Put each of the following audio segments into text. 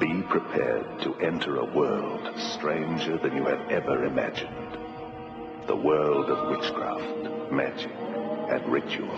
Be prepared to enter a world stranger than you have ever imagined. The world of witchcraft, magic, and ritual.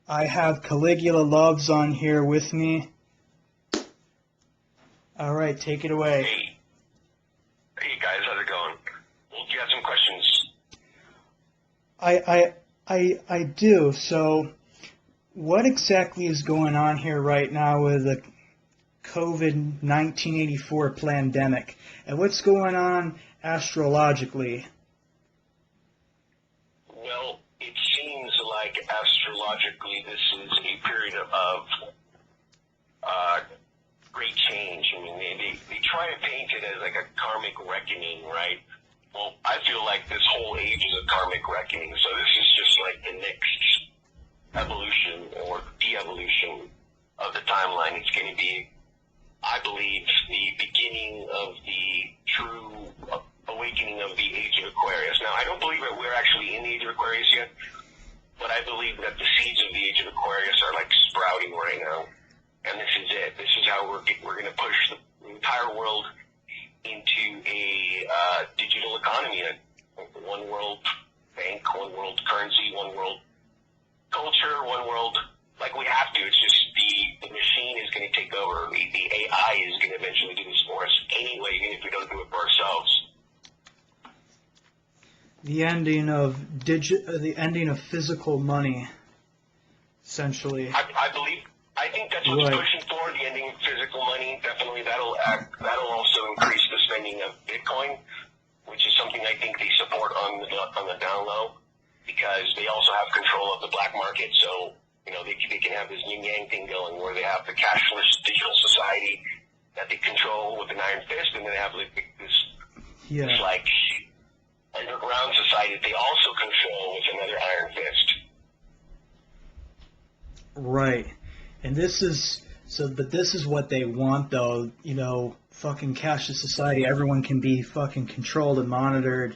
I have Caligula Loves on here with me. All right, take it away. Hey guys, how's it going? Do you have some questions? I do. So, what exactly is going on here right now with the COVID-1984 pandemic, and what's going on astrologically? Well, it seems like astrologically this is a period of great change. I mean, they try to paint it as like a karmic karmic reckoning, right? Well, I feel like this whole age is a karmic reckoning, so this is just like the next evolution or de-evolution of the timeline. It's going to be, I believe, the beginning of the true awakening of the age of Aquarius. Now, I don't believe that we're actually in the age of Aquarius yet, but I believe that the seeds of the age of Aquarius are like sprouting right now, and this is it. This is how we're going to push the entire world into a digital economy, one world bank, one world currency, one world culture, one world, like we have to. It's just the machine is going to take over. The AI is going to eventually do this for us anyway, even if we don't do it for ourselves. The ending of physical money, essentially. I think that's what's pushing for, the ending of physical money. Definitely, that'll also increase the spending of Bitcoin, which is something I think they support on the down low, because they also have control of the black market. So, you know, they can have this yin yang thing going where they have the cashless digital society that they control with an iron fist, and then they have like this like underground society that they also control with another iron fist. Right. And this is what they want, though. You know, fucking cashless society. Everyone can be fucking controlled and monitored.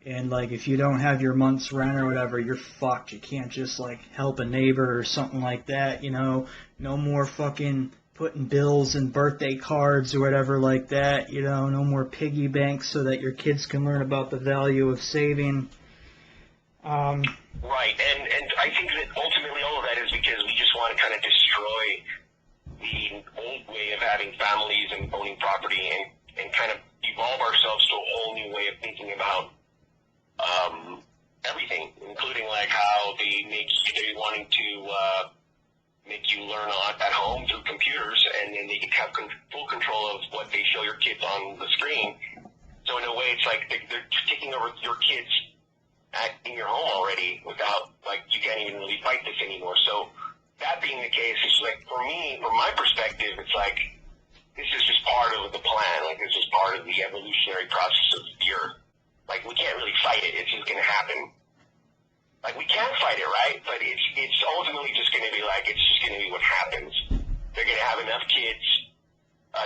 And like, if you don't have your month's rent or whatever, you're fucked. You can't just like help a neighbor or something like that. You know, no more fucking putting bills and birthday cards or whatever like that. You know, no more piggy banks so that your kids can learn about the value of saving. Right, and I think that ultimately all of that is because we just want to kind of destroy the old way of having families and owning property and kind of evolve ourselves to a whole new way of thinking about everything, including like how they're wanting to make you learn at home through computers, and then they can have full control of what they show your kids on the screen. So in a way, it's like they're taking over your kids in your home already without, like, you can't even really fight this anymore. So that being the case, it's like, for me, from my perspective, it's like, this is just part of the plan. Like, this is part of the evolutionary process of the Earth. Like, we can't really fight it. It's just going to happen. Like, we can fight it, right? But it's ultimately just going to be like, it's just going to be what happens. They're going to have enough kids,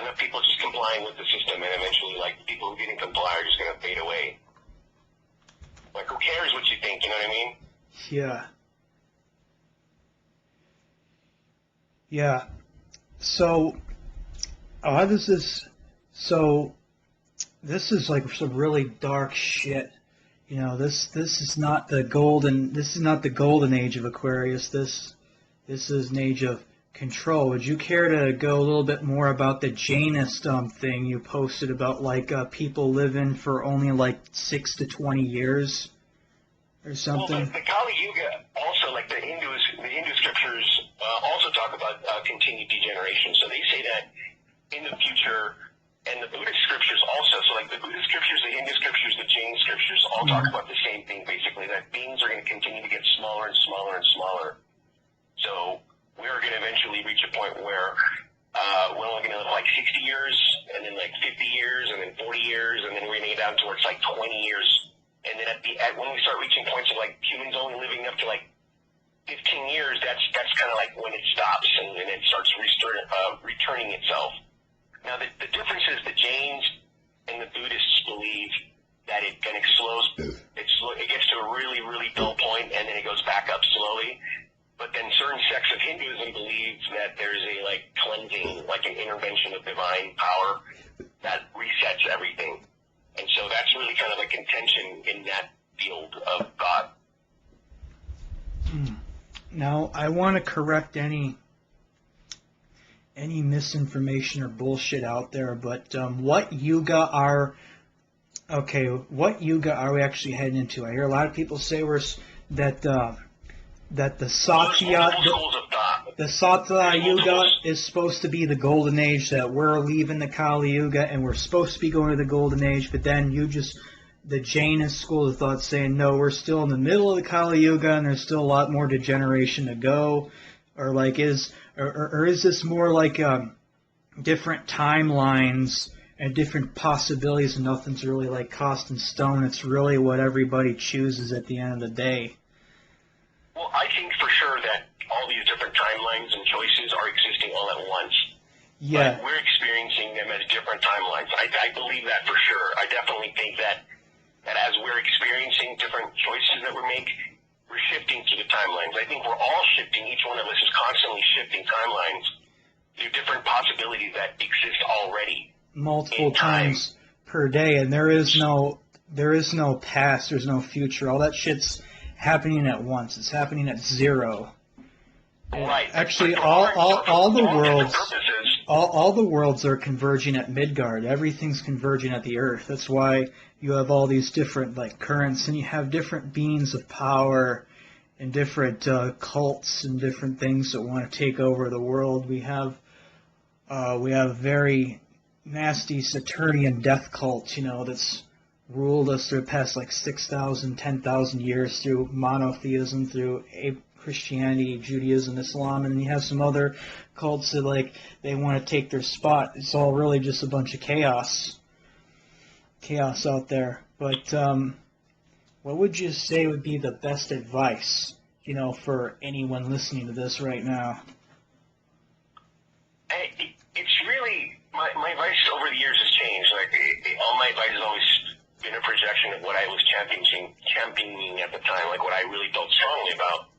enough people just complying with the system, and eventually, like, people who didn't comply are just going to fade away. Like, who cares what you think, you know what I mean? Yeah. Yeah. So, how does this... So, this is like some really dark shit. You know, this is not the golden age of Aquarius. This is an age of control. Would you care to go a little bit more about the Janus thing you posted about, like, people living for only like 6 to 20 years or something? Well, the Kali Yuga also, like the Hindu scriptures also talk about continued degeneration. So they say that in the future, and the Buddhist scriptures also, so like the Buddhist scriptures, the Hindu scriptures, the Jain scriptures all talk about the same thing, basically, that beings are going to continue to get smaller and smaller and smaller. So we're going to eventually reach a point where we're only going to live like 60 years, and then like 50 years, and then 40 years, and then we're going to get down towards like 20 years. And then when we start reaching points of like humans only living up to like 15 years, that's kind of like when it stops and it starts returning itself. Now, the difference is the Jains and the Buddhists believe that it kind of it gets to a really, really dull point, and then it goes back up slowly. But then certain sects of Hinduism believe that there's a like cleansing, like an intervention of divine power that resets everything. And so that's really kind of a contention in that field of God. Now, I want to correct any misinformation or bullshit out there, but what yuga are we actually heading into? I hear a lot of people say that the Satya Yuga is supposed to be the golden age, that we're leaving the Kali Yuga and we're supposed to be going to the golden age, but then the Jainist school of thought saying, no, we're still in the middle of the Kali Yuga and there's still a lot more degeneration to go, or like is this more like different timelines and different possibilities, and nothing's really like cast in stone. It's really what everybody chooses at the end of the day. Well, I think for sure that all these different timelines and choices are existing all at once. Yeah. But we're experiencing them as different timelines. I believe that for sure. I definitely think that as we're experiencing different choices that we make, we're shifting to the timelines. I think we're all shifting. Each one of us is constantly shifting timelines through different possibilities that exist already. Multiple times per day, and there is no past, there's no future. All that shit's happening at once. It's happening at zero. Right. Actually, all the worlds are converging at Midgard. Everything's converging at the Earth. That's why you have all these different like currents, and you have different beings of power, and different cults and different things that want to take over the world. We have very nasty Saturnian death cult, that's ruled us through the past like 6,000, 10,000 years through monotheism, through Christianity, Judaism, Islam, and then you have some other cults that like they want to take their spot. It's all really just a bunch of chaos out there. But what would you say would be the best advice, for anyone listening to this right now? It's really my advice over the years has changed. Like all my advice has always been a projection of what I was championing at the time, like what I really felt strongly about.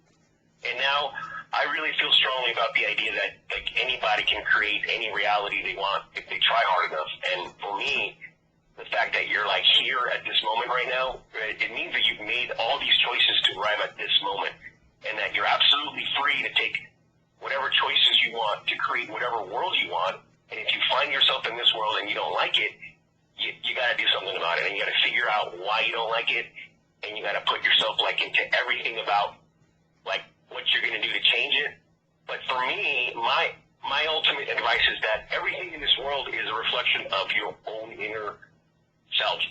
And now I really feel strongly about the idea that like anybody can create any reality they want if they try hard enough. And for me, the fact that you're like here at this moment right now, it means that you've made all these choices to arrive at this moment, and that you're absolutely free to take whatever choices you want to create whatever world you want. And if you find yourself in this world and you don't like it, you got to do something about it, and you got to figure out why you don't like it, and you got to put yourself like into everything about like what you're going to do to change it. But for me, my ultimate advice is that everything in this world is a reflection of your own inner self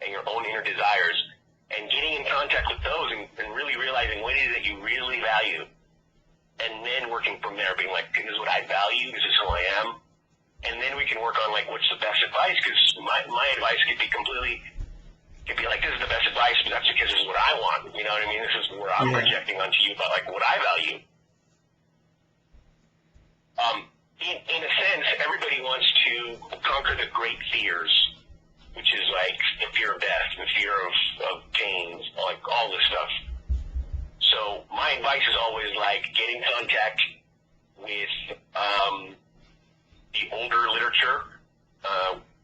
and your own inner desires, and getting in contact with those and really realizing what it is that you really value, and then working from there, being like, this is what I value, this is who I am, and then we can work on like what's the best advice, because my advice could be like, this is the best advice, but that's because this is what I want, you know what I mean? This is where I'm projecting onto you about like what I value. In a sense, everybody wants to conquer the great fears, which is like the fear of death, the fear of pain, like all this stuff. So my advice is always like get in contact with the older literature,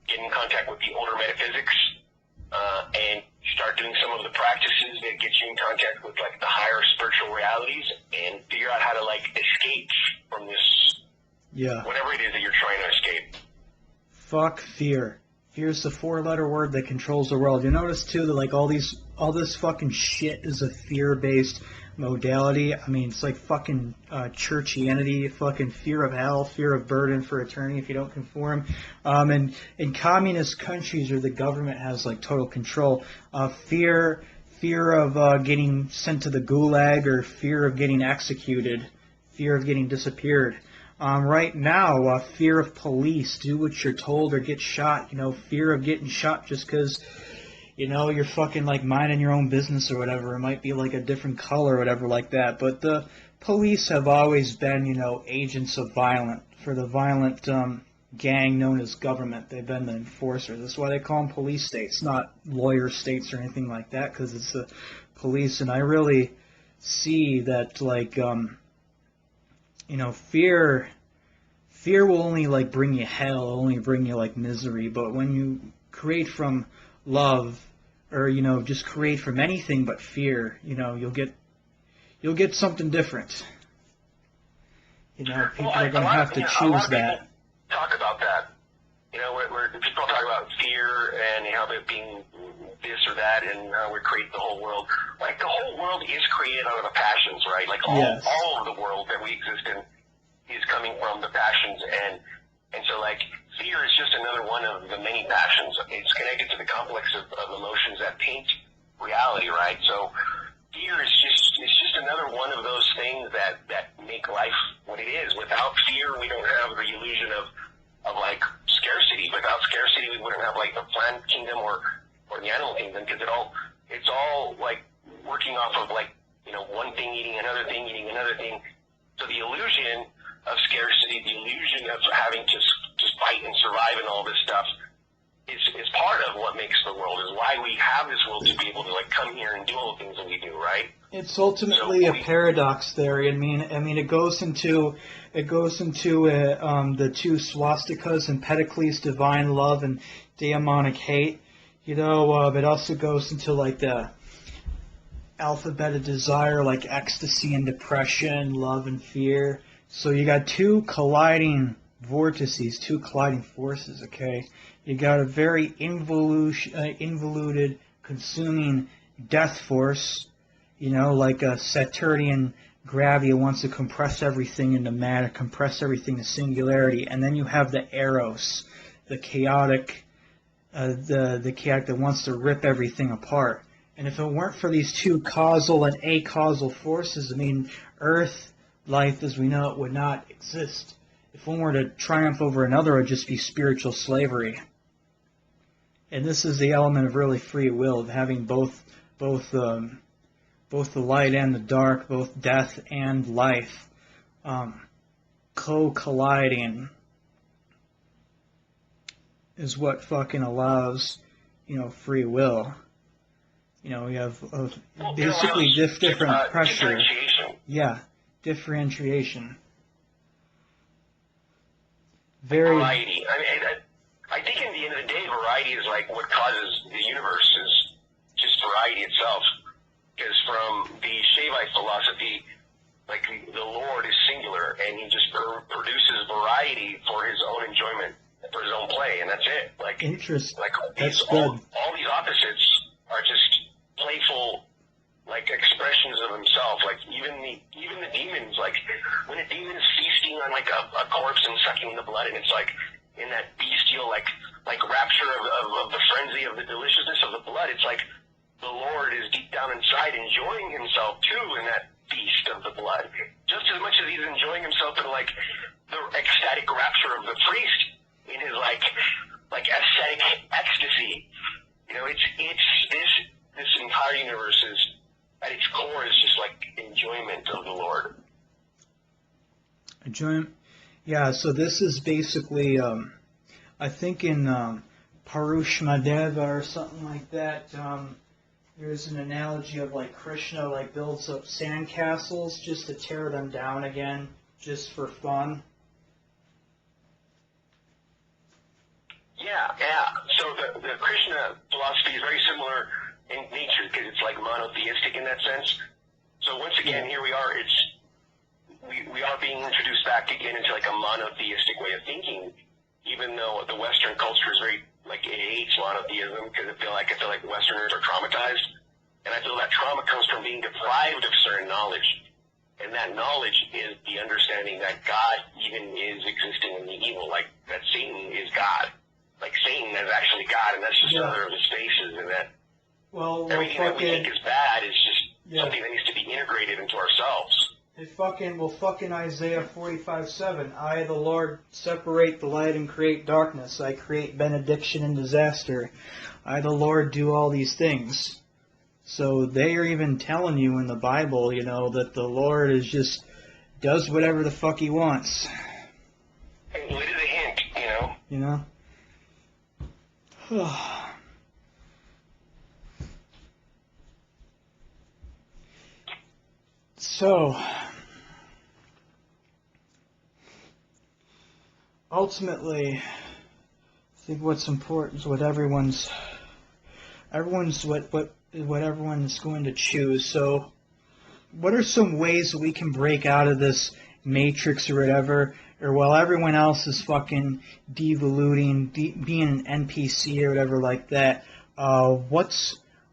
get in contact with the older metaphysics, and start doing some of the practices that get you in contact with like the higher spiritual realities, and figure out how to like escape from this, whatever it is that you're trying to escape. Fuck fear. Fear's the 4-letter word that controls the world. You notice too that like all this fucking shit is a fear-based modality. I mean, it's like fucking churchianity, fucking fear of hell, fear of burden for eternity if you don't conform. And in communist countries where the government has like total control, fear of getting sent to the gulag, or fear of getting executed, fear of getting disappeared. Right now, fear of police, do what you're told or get shot. Fear of getting shot just because, you're fucking like minding your own business or whatever. It might be like a different color or whatever like that. But the police have always been, agents of the violent gang known as government. They've been the enforcers. That's why they call them police states, not lawyer states or anything like that, because it's the police. And I really see that, like, fear will only like bring you hell, only bring you like misery. But when you create from love, or just create from anything but fear, you'll get something different. People are going to have to choose that. Talk about that. Where people talk about fear and how it being this or that, and how we create the whole world. Like the whole world is created out of the passions, right? Like all of the world that we exist in is coming from the passions, and so like fear is just another one of the many passions. It's connected to the complex of emotions that paint reality, right? So fear is just another one of those things that make life what it is. Without fear, we don't have the illusion of like scarcity. Without scarcity, we kingdom or the animal kingdom, because it's all like working off of like, you know, one thing eating another thing, eating another thing. So the illusion of scarcity, the illusion of having to fight and survive and all this stuff is part of what makes the world, is why we have this world, to be able to like come here and do all the things that we do, right? It's ultimately a paradox theory. I mean, it goes into the two swastikas, Empedocles, divine love, and daemonic hate. You know, it also goes into like the alphabet of desire, like ecstasy and depression, love and fear. So you got two colliding vortices, two colliding forces. Okay, you got a very involuted, consuming death force. You know, like a Saturnian gravity wants to compress everything into matter, compress everything to singularity, and then you have the Eros, the chaotic, the chaotic that wants to rip everything apart. And if it weren't for these two causal and acausal forces, I mean, Earth life as we know it would not exist. If one were to triumph over another, it would just be spiritual slavery. And this is the element of really free will, of having both the light and the dark, both death and life, co-colliding is what fucking allows, you know, free will. You know, we have basically different pressure. Differentiation. Yeah, differentiation. Very. Variety. I think in the end of the day, variety is like what causes the universe, is just variety itself. Because from the Shaivite philosophy, like the Lord is singular, and he just produces variety for his own enjoyment, for his own play, and that's it. Like, Interesting. Like That's good. all these opposites are just playful, like expressions of himself. Like even the demons, like when a demon is feasting on like a corpse and sucking the blood, and it's like in that bestial like rapture of the frenzy of the deliciousness of the blood. It's like the Lord is deep down inside enjoying himself too in that feast of the blood, just as much as he's enjoying himself in like the ecstatic rapture of the priest in his like ascetic ecstasy. You know, it's this entire universe is at its core is just like enjoyment of the Lord. Enjoyment. Yeah. So this is basically, I think in Parushmadeva or something like that. There's an analogy of like Krishna like builds up sandcastles just to tear them down again, just for fun. Yeah. So the Krishna philosophy is very similar in nature, because it's like monotheistic in that sense. So once again, here we are. We are being introduced back again into like a monotheistic way of thinking, even though the Western culture is very like it hates monotheism, because I feel like Westerners are traumatized, and I feel that trauma comes from being deprived of certain knowledge, and that knowledge is the understanding that God even is existing in the evil, like that Satan is God, like Satan is actually God, and that's just another of his faces, and that everything that we think is bad is just something that needs to be integrated into ourselves. Fucking Isaiah 45:7. I, the Lord, separate the light and create darkness. I create benediction and disaster. I, the Lord, do all these things. So they are even telling you in the Bible, you know, that the Lord is just does whatever the fuck he wants. And lit is a hint, you know? You know? So, ultimately, I think what's important is what everyone's what everyone's going to choose. So, what are some ways that we can break out of this matrix or whatever, or while everyone else is fucking devoluting, being an NPC or whatever like that?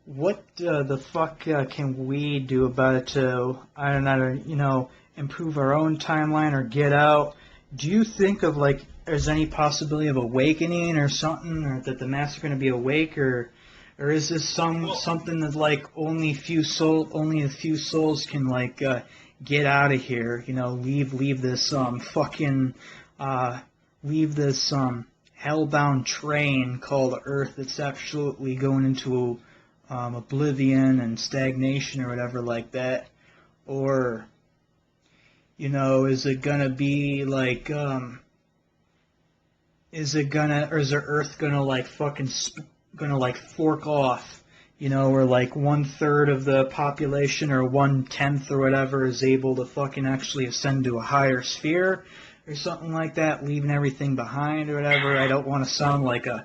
What the fuck can we do about it to, I don't know, you know, improve our own timeline or get out? Do you think of like, there's any possibility of awakening or something, or that the mass are going to be awake, or is this something that like only a few souls can like get out of here? You know, leave this hellbound train called Earth that's absolutely going into oblivion and stagnation or whatever like that? Or, you know, is it gonna be like, is the Earth gonna like gonna like fork off, you know, where like 1/3 of the population or 1/10 or whatever is able to fucking actually ascend to a higher sphere or something like that, leaving everything behind or whatever. I don't want to sound like I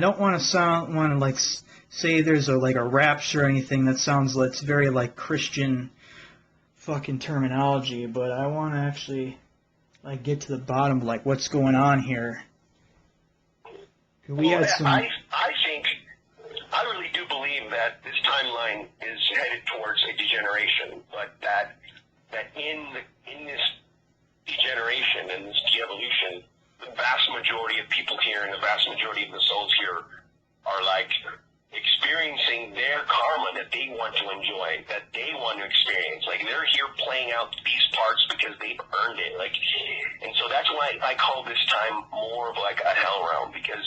don't want to like say there's a rapture or anything that sounds like it's very like Christian fucking terminology, but I want to actually like get to the bottom of like what's going on here. We had some. I think I really do believe that this timeline is headed towards a degeneration, but that in this degeneration and this de-evolution, the vast majority of people here and the vast majority of the souls here are like experiencing their karma that they want to enjoy, that they want to experience. Like they're here playing out these parts because they've earned it. Like, and so that's why I call this time more of like a hell realm, because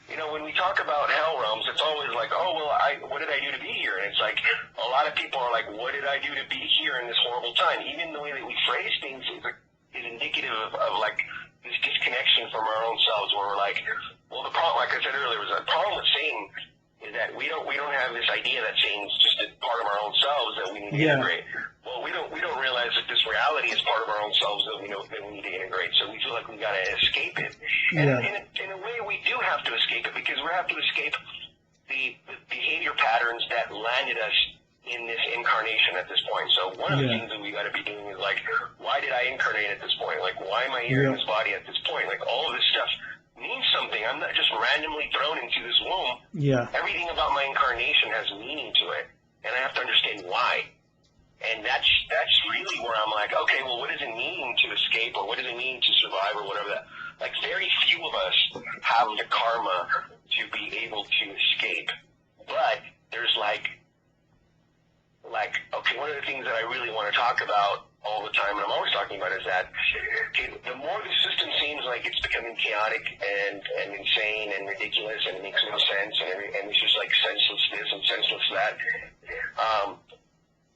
you know, when we talk about hell realms, it's always like, oh, well, what did I do to be here? And it's like, a lot of people are like, what did I do to be here in this horrible time? Even the way that we phrase things is indicative of like this disconnection from our own selves, where we're like, well, the problem, like I said earlier, was the problem with Satan is that we don't have this idea that Satan's just a part of our own selves that we need to integrate. Well, we don't realize that this reality is part of our own selves that we need to integrate. So we feel like we got to escape it. And in a way, we do have to escape it, because we have to escape the behavior patterns that landed us in this incarnation at this point. So one of the things that we got to be doing is like, why did I incarnate at this point? Like, why am I here in this body at this point? Like, all of this stuff means something. I'm not just randomly thrown into this womb. Everything about my incarnation has meaning to it, and I have to understand why. And that's really where I'm like, okay, well, what does it mean to escape, or what does it mean to survive, or whatever that. Like, very few of us have the karma to be able to escape. But there's like, okay, one of the things that I really want to talk about all the time, and I'm always talking about, is that the more the system seems like it's becoming chaotic and insane and ridiculous and it makes no sense, and it's just like senseless this and senseless that,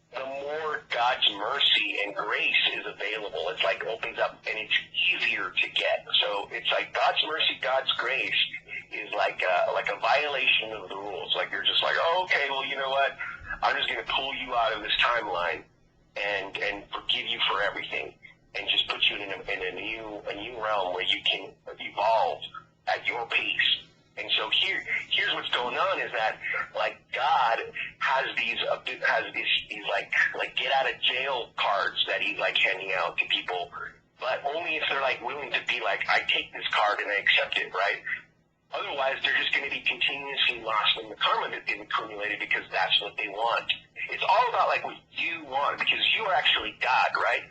the more God's mercy and grace is available. It's like opens up, and it's easier to get. So it's like God's mercy, God's grace is like a violation of the rules. Like you're just like, oh, okay, well, you know what? I'm just going to pull you out of this timeline and forgive you for everything, and just put you in a new realm where you can evolve at your pace. And so here's what's going on is that like God has these like get out of jail cards that he's like handing out to people, but only if they're like willing to be like, I take this card and I accept it, right? Otherwise, they're just going to be continuously lost in the karma that they've accumulated, because that's what they want. It's all about like what you want, because you are actually God, right?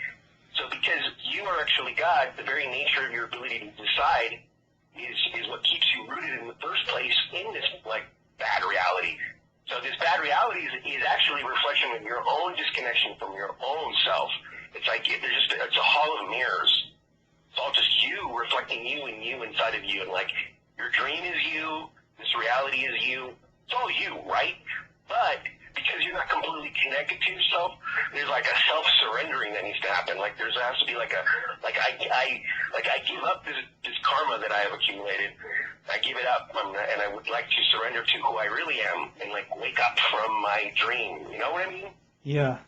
So because you are actually God, the very nature of your ability to decide is what keeps you rooted in the first place in this like bad reality. So this bad reality is actually a reflection of your own disconnection from your own self. It's like it's a hall of mirrors. It's all just you reflecting you and you inside of you, and like your dream is you, this reality is you. It's all you, right? But because you're not completely connected to yourself, there's like a self-surrendering that needs to happen. Like there has to be like I give up this karma that I have accumulated. I give it up, and I would like to surrender to who I really am, and like wake up from my dream. You know what I mean? Yeah.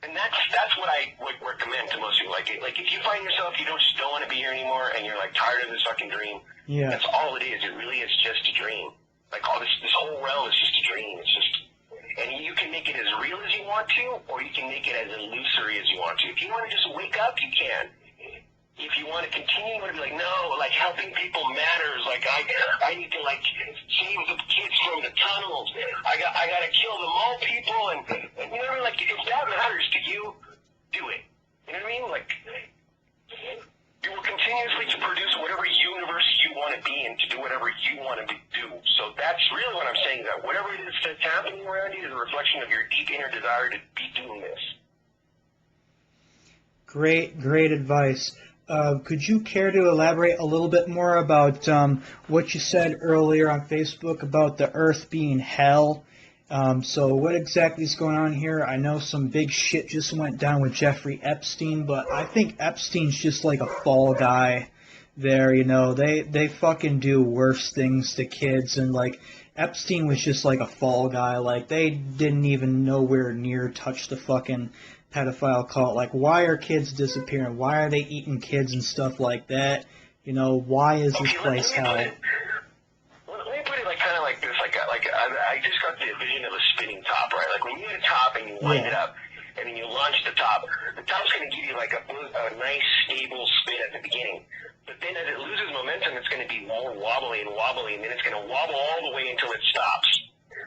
And that's what I would recommend to most people. Like if you find yourself you just don't want to be here anymore, and you're like tired of this fucking dream. That's all it is. It really is just a dream. Like all this whole realm is just a dream. It's just, and you can make it as real as you want to, or you can make it as illusory as you want to. If you want to just wake up, you can. If you want to continue, you want to be like, no, like helping people matters. Like I need to like save the kids from the tunnels. I got to kill the mole people, and you know what I mean? Like if that matters to you, do it. You know what I mean? Like you will continuously to produce whatever universe you want to be in, to do whatever you want to do. So that's really what I'm saying, that whatever it is that's happening around you is a reflection of your deep inner desire to be doing this. Great advice. Could you care to elaborate a little bit more about what you said earlier on Facebook about the Earth being hell? So what exactly is going on here? I know some big shit just went down with Jeffrey Epstein, but I think Epstein's just like a fall guy there, you know. They fucking do worse things to kids, and like Epstein was just like a fall guy. Like they didn't even nowhere near touch the fucking pedophile cult. Like, why are kids disappearing? Why are they eating kids and stuff like that? You know, why is this place hell? Let me put it like kind of like this. I just got the vision of a spinning top, right? Like when you hit a top and you wind it up, and then you launch the top's going to give you like a nice stable spin at the beginning. But then as it loses momentum, it's going to be more wobbly, and then it's going to wobble all the way until it stops.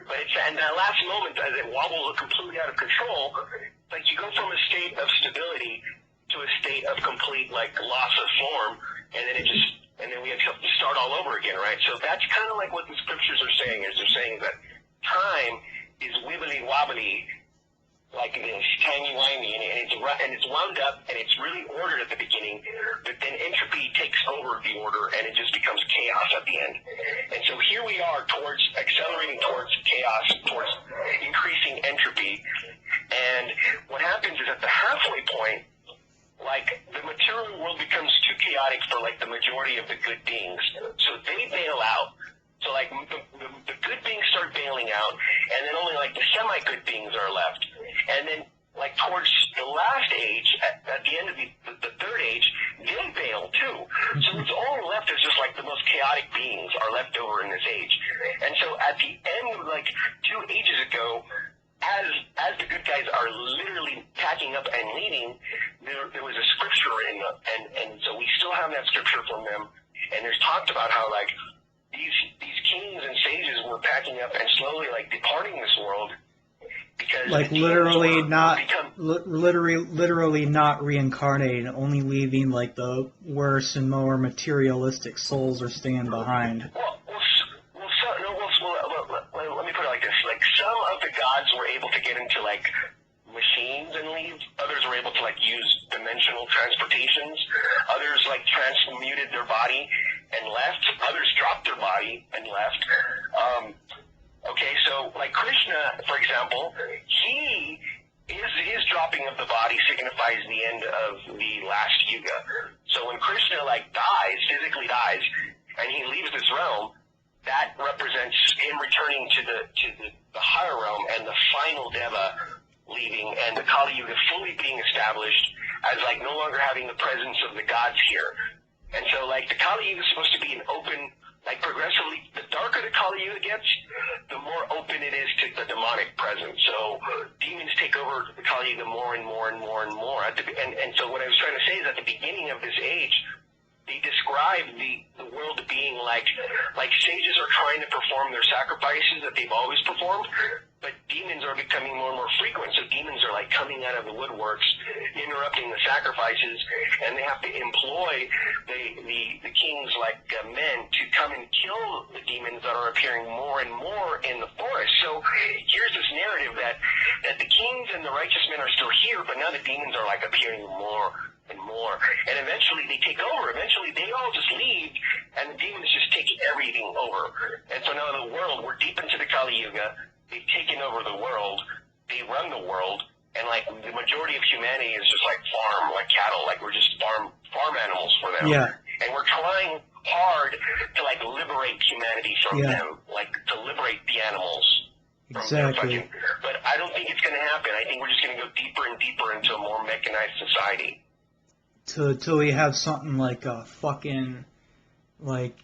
But it's in that last moment, as it wobbles completely out of control, like you go from a state of stability to a state of complete like loss of form, and then we have to start all over again, right? So that's kind of like what the scriptures are saying. They're saying that time is wibbly wobbly, like this, timey-wimey, and it's wound up, and it's really ordered at the beginning, but then entropy takes over the order, and it just becomes chaos at the end. And so here we are accelerating towards chaos, towards increasing entropy, and what happens is at the halfway point, like the material world becomes too chaotic for like the majority of the good beings, so they bail out. So like the good beings start bailing out, and then only like the semi-good beings are left. And then like towards the last age, at the end of the third age, they bail too. So what's only left is just like the most chaotic beings are left over in this age. And so at the end of like 2 ages ago, as the good guys are literally packing up and leaving, there was a scripture written, and so we still have that scripture from them. And there's talked about how like these kings and sages were packing up and slowly like departing this world, because like literally not reincarnating, only leaving like the worse and more materialistic souls are staying behind. Let me put it like this: like some of the gods were able to get into like machines and leave. Others were able to like use dimensional transportations. Others like transmuted their body and left. Others dropped their body and left. Okay, so like Krishna, for example, his dropping of the body signifies the end of the last yuga. So when Krishna like physically dies, and he leaves this realm, that represents him returning to the higher realm and the final Deva leaving, and the Kali Yuga fully being established as like no longer having the presence of the gods here. And so like the Kali Yuga is supposed to be an open, like progressively, the darker the Kali Yuga gets, the more open it is to the demonic presence. So demons take over the Kali Yuga more and more and more and more. And so what I was trying to say is at the beginning of this age, they describe the world being like sages are trying to perform their sacrifices that they've always performed, but demons are becoming more and more frequent. So demons are like coming out of the woodworks, interrupting the sacrifices, and they have to employ the kings like men to come and kill the demons that are appearing more and more in the forest. So here's this narrative that the kings and the righteous men are still here, but now the demons are like appearing more and more, and eventually they take over. Eventually they all just leave, and the demons just take everything over. And so now in the world, we're deep into the Kali Yuga. They've taken over the world. They run the world, and like the majority of humanity is just like like cattle. Like we're just farm animals for them. Yeah. And we're trying hard to like liberate humanity from them, like to liberate the animals. Exactly. But I don't think it's going to happen. I think we're just going to go deeper and deeper into a more mechanized society. Till we have something like a fucking, like,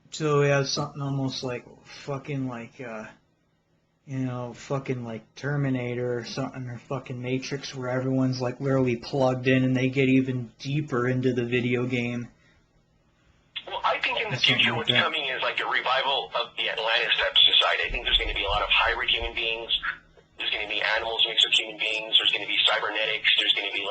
till we have something almost like fucking like, fucking like Terminator or something, or fucking Matrix, where everyone's like literally plugged in and they get even deeper into the video game. Well, I think in the future what's coming is like a revival of the Atlantis type society. I think there's going to be a lot of hybrid human beings. There's going to be animals mixed with human beings. There's going to be cybernetics. There's going to be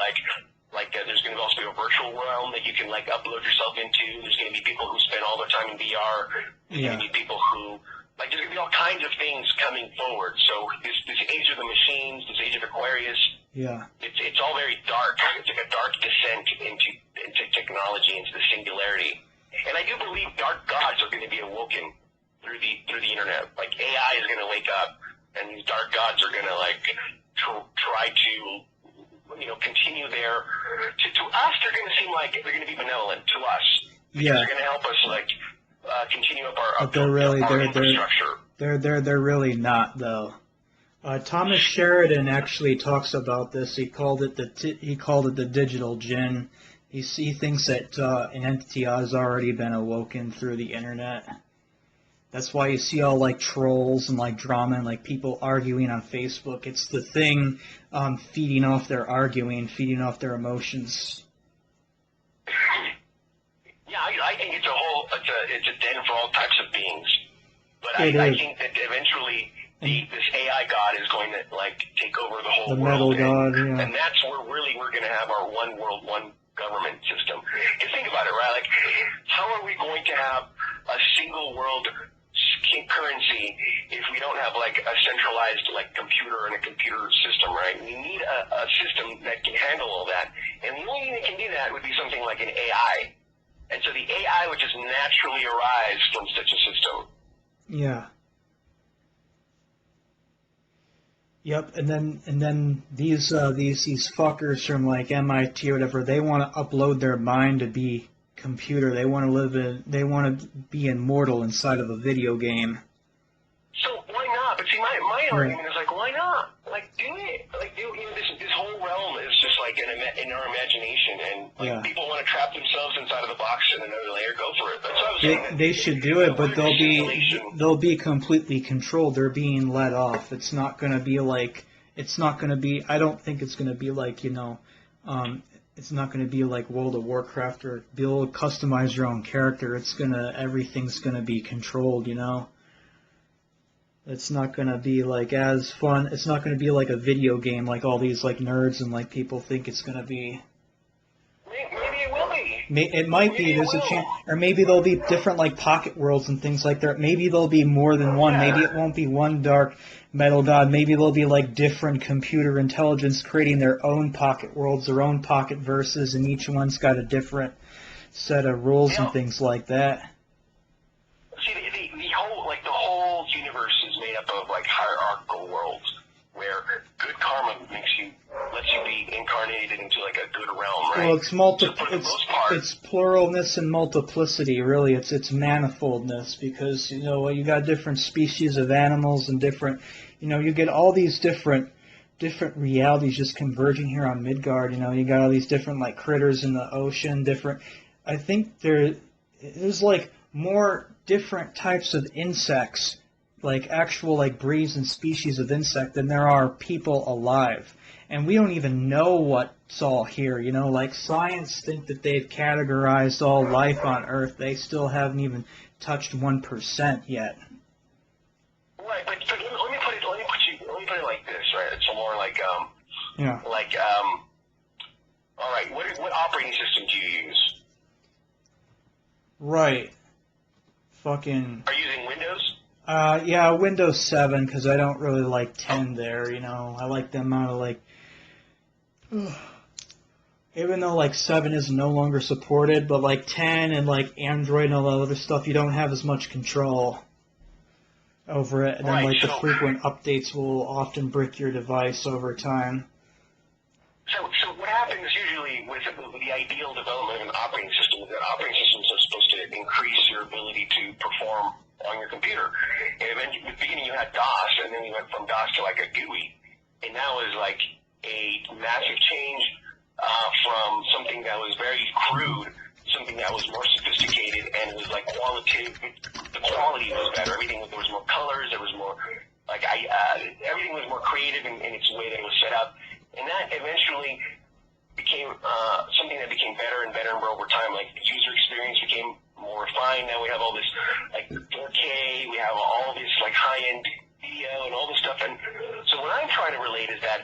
there's going to also be a virtual realm that you can like upload yourself into. There's going to be people who spend all their time in VR. There's going to be people who there's going to be all kinds of things coming forward. So this age of the machines, this age of Aquarius, it's all very dark. It's I do believe dark gods are going to be awoken through the internet. Like AI is going to wake up, and these dark gods are going to like try to continue their. To us, they're going to seem like they're going to be benevolent to us. Yeah. They're going to help us like continue up our infrastructure. They're really not though. Thomas Sheridan actually talks about this. He called it the digital djinn. He thinks that an entity has already been awoken through the internet. That's why you see all like trolls and like drama and like people arguing on Facebook. It's the thing feeding off their arguing, feeding off their emotions. Yeah, I think it's a den for all types of beings. But I think that eventually this AI god is going to like take over the whole world. The metal god, yeah. And that's where really we're going to have our one world, one government system. Just think about it, right? Like, how are we going to have a single world currency if we don't have like a centralized like computer and a computer system, right? We need a system that can handle all that. And the only thing that can do that would be something like an AI. And so the AI would just naturally arise from such a system. Yeah. Yep, and then these fuckers from like MIT or whatever, they want to upload their mind to be computer. They want to be immortal inside of a video game. So why not? But see, my argument is like, why not? Like, do it. Like, this whole realm is just like in our imagination, and like people want to trap themselves inside of the box in another layer. Go for it. That's what I was saying. They should do it, but they'll be completely controlled. They're being let off. It's not going to be like. I don't think it's going to be like it's not going to be like World of Warcraft or be able to customize your own character. Everything's going to be controlled, It's not going to be like as fun. It's not going to be like a video game like all these like nerds and like people think it's going to be. Maybe it will be. It might be. There's a chance, or maybe there'll be different like pocket worlds and things like that. Maybe there'll be more than one. Maybe it won't be one dark metal god. Maybe there'll be like different computer intelligence creating their own pocket worlds, their own pocket verses, and each one's got a different set of rules and things like that. See, the whole universe is made up of like hierarchical worlds where good karma lets you be incarnated into like a good realm, right? Well, it's pluralness and multiplicity, really. It's manifoldness because you got different species of animals and different, you get all these different realities just converging here on Midgard. You got all these different like critters in the ocean, different. I think there's like more different types of insects, like actual like breeds and species of insect than there are people alive. And we don't even know what's all here, like science think that they've categorized all life on Earth. They still haven't even touched 1% yet. Right, but let me put it like this, right? It's more like all right, what operating system do you use? Right. Fucking. Are you using Windows? Yeah, Windows 7, because I don't really like 10 there, I like the amount of, like, even though, like, 7 is no longer supported, but, like, 10 and, like, Android and all that other stuff, you don't have as much control over it, and then, the frequent updates will often brick your device over time. So what happens usually with the ideal development of an operating system is that operating systems are supposed to increase your ability to perform on your computer. And then at the beginning you had DOS, and then we went from DOS to like a GUI. And that was like a massive change from something that was very crude, something that was more sophisticated, and it was like qualitative. The quality was better. There was more colors. There was more everything was more creative in its way that it was set up. And that eventually became something that became better and better over time. Like the user experience became more refined. Now we have all this like 4K. We have all this like high-end video and all this stuff. And so what I'm trying to relate is that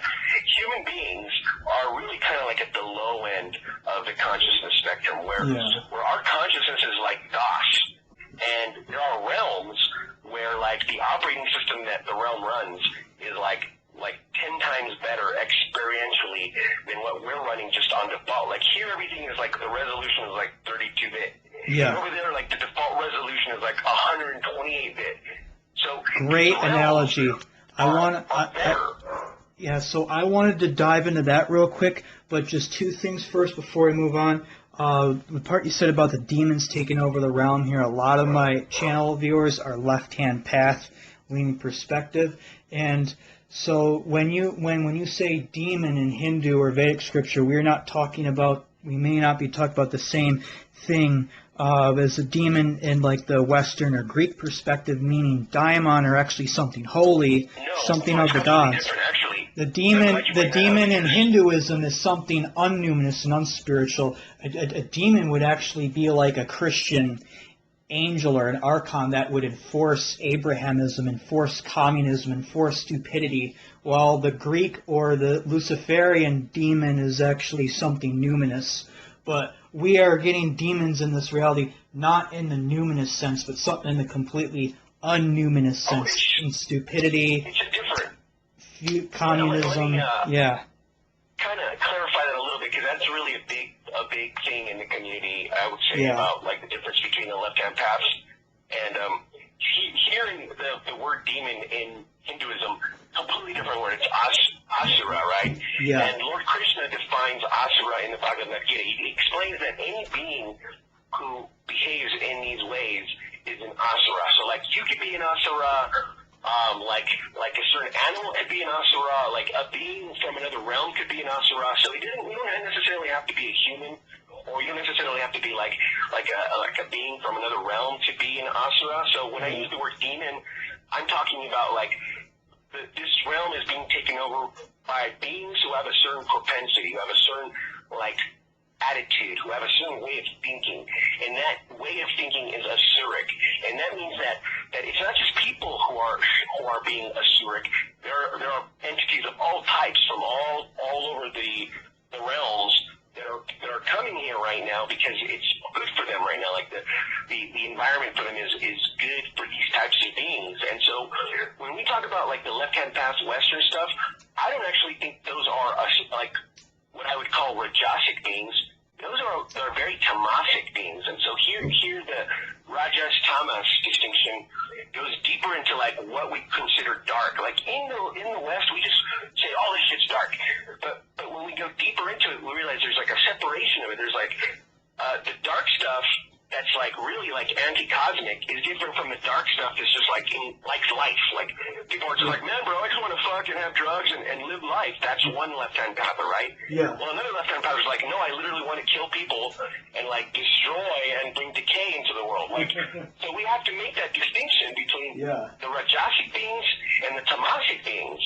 human beings are really kind of like at the low end of the consciousness spectrum, where our consciousness is like DOS, and there are realms where like the operating system that the realm runs is like 10 times better experientially than what we're running just on default. Like here, everything is like the resolution is like 32-bit. Yeah. And over there, like the like 128-bit. So great analogy. Yeah. So I wanted to dive into that real quick, but just two things first before we move on. The part you said about the demons taking over the realm here, a lot of my channel viewers are left-hand path leaning perspective, and so when you say demon in Hindu or Vedic scripture, we may not be talking about the same thing as a demon in like the Western or Greek perspective, meaning daimon are actually something holy, something of the gods. The demon in Hinduism is something unnuminous and unspiritual. A demon would actually be like a Christian angel or an archon that would enforce Abrahamism, enforce communism, enforce stupidity, while the Greek or the Luciferian demon is actually something numinous. But we are getting demons in this reality not in the numinous sense, but something in the completely unnuminous sense, in stupidity. It's a different Communism, yeah. Kind of clarify that a little bit, because that's really a big thing in the community, I would say, about like the difference between the left-hand paths. And hearing the word demon in Hinduism, completely different word. It's asura, right? Yeah. And Lord Krishna defines asura in the Bhagavad Gita. He explains that any being who behaves in these ways is an asura. So like you could be an asura. Like a certain animal could be an asura, like a being from another realm could be an asura. So we don't necessarily have to be a human, or you don't necessarily have to be like a being from another realm to be an asura. So when I use the word demon, I'm talking about like this realm is being taken over by beings who have a certain propensity, who have a certain like attitude, who have a certain way of thinking, and that way of thinking is asuric, and that means that it's not just people who are being asuric. There are entities of all types from all over the realms that are coming here right now because it's good for them right now. Like the environment for them is good for these types of beings. And so when we talk about like the left-hand path Western stuff, I don't actually think those are like what I would call Rajasic beings. Those are very tamasic beings. And so here the Rajas Tamas distinction goes deeper into like what we consider dark. Like in the West, we just say, oh, this shit's dark. But when we go deeper into it, we realize there's like a separation of it. There's like the dark stuff that's like really like anti-cosmic is different from the dark stuff that's just like like life. Like people are just like, man, bro, I just want to fuck and have drugs and live life. That's one left-hand pather, right? Yeah. Well, another left-hand pather is like, no, I literally want to kill people and like destroy and bring decay into the world. Like, so we have to make that distinction between the Rajasic beings and the Tamasic beings.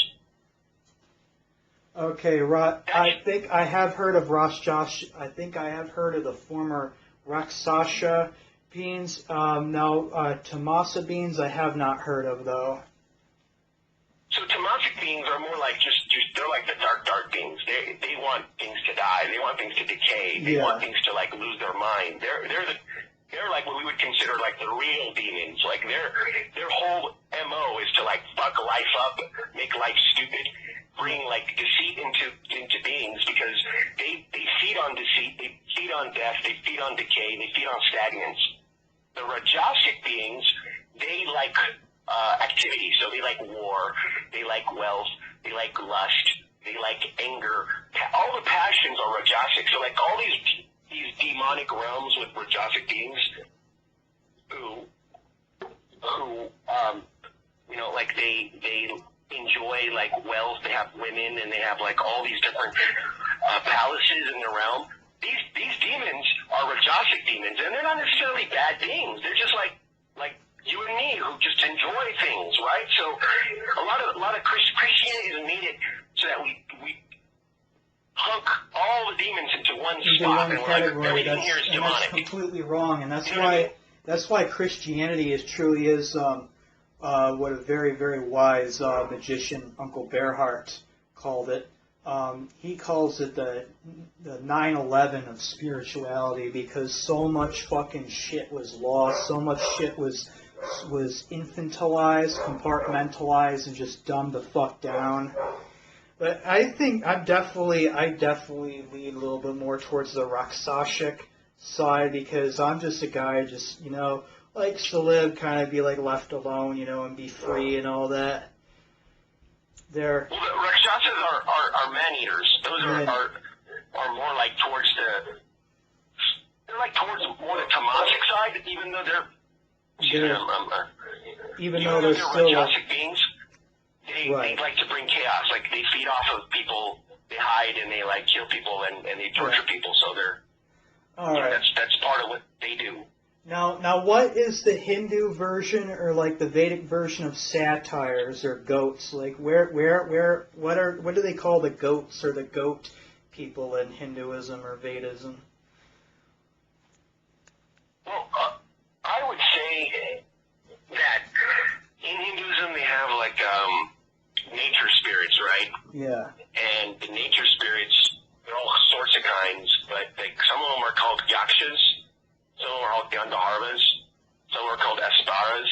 Okay, I think I have heard of I think I have heard of the former Raksasha beings. Tamasa beings I have not heard of, though. So Tamasic beings are more like they're like the dark beings. They want things to die. They want things to decay. They want things to like lose their mind. They're like what we would consider like the real demons. Like their whole MO is to like fuck life up, make life stupid, bring like deceit into beings, because they feed on deceit, they feed on death, they feed on decay, they feed on stagnance. The Rajasic beings, they like activity, so they like war, they like wealth, they like lust, they like anger. All the passions are Rajasic. So like all these demonic realms with Rajasic beings who like they enjoy like wealth, they have women, and they have like all these different palaces in their realm. These demons are Rajasic demons, and they're not necessarily bad beings. They're just like you and me who just enjoy things, right? So a lot of Christianity is needed so that we hunk all the demons into one spot, and everything here is demonic. That's completely wrong, and that's why Christianity truly is what a very, very wise magician, Uncle Bearhart, called it. He calls it the 9/11 of spirituality, because so much fucking shit was lost, so much shit was infantilized, compartmentalized, and just dumbed the fuck down. But I think I definitely lean a little bit more towards the Rakshasic side because I'm just a guy who just, you know, likes to live, kind of be like left alone, you know, and be free and all that. They're Well, the Rakshasas are man-eaters. Those are more like towards they're like towards more the tamasic side, even though they're still Rajasic beings. They like to bring chaos. Like they feed off of people, they hide and they like kill people and they torture people. So they're that's part of what they do. Now, what is the Hindu version or like the Vedic version of satyrs or goats? Like, what do they call the goats or the goat people in Hinduism or Vedism? Well, I would say that in Hinduism they have like nature spirits, right? Yeah. And the nature spirits, they're all sorts of kinds, but like some of them are called yakshas. Some are called Gandharvas. Some are called Asparas.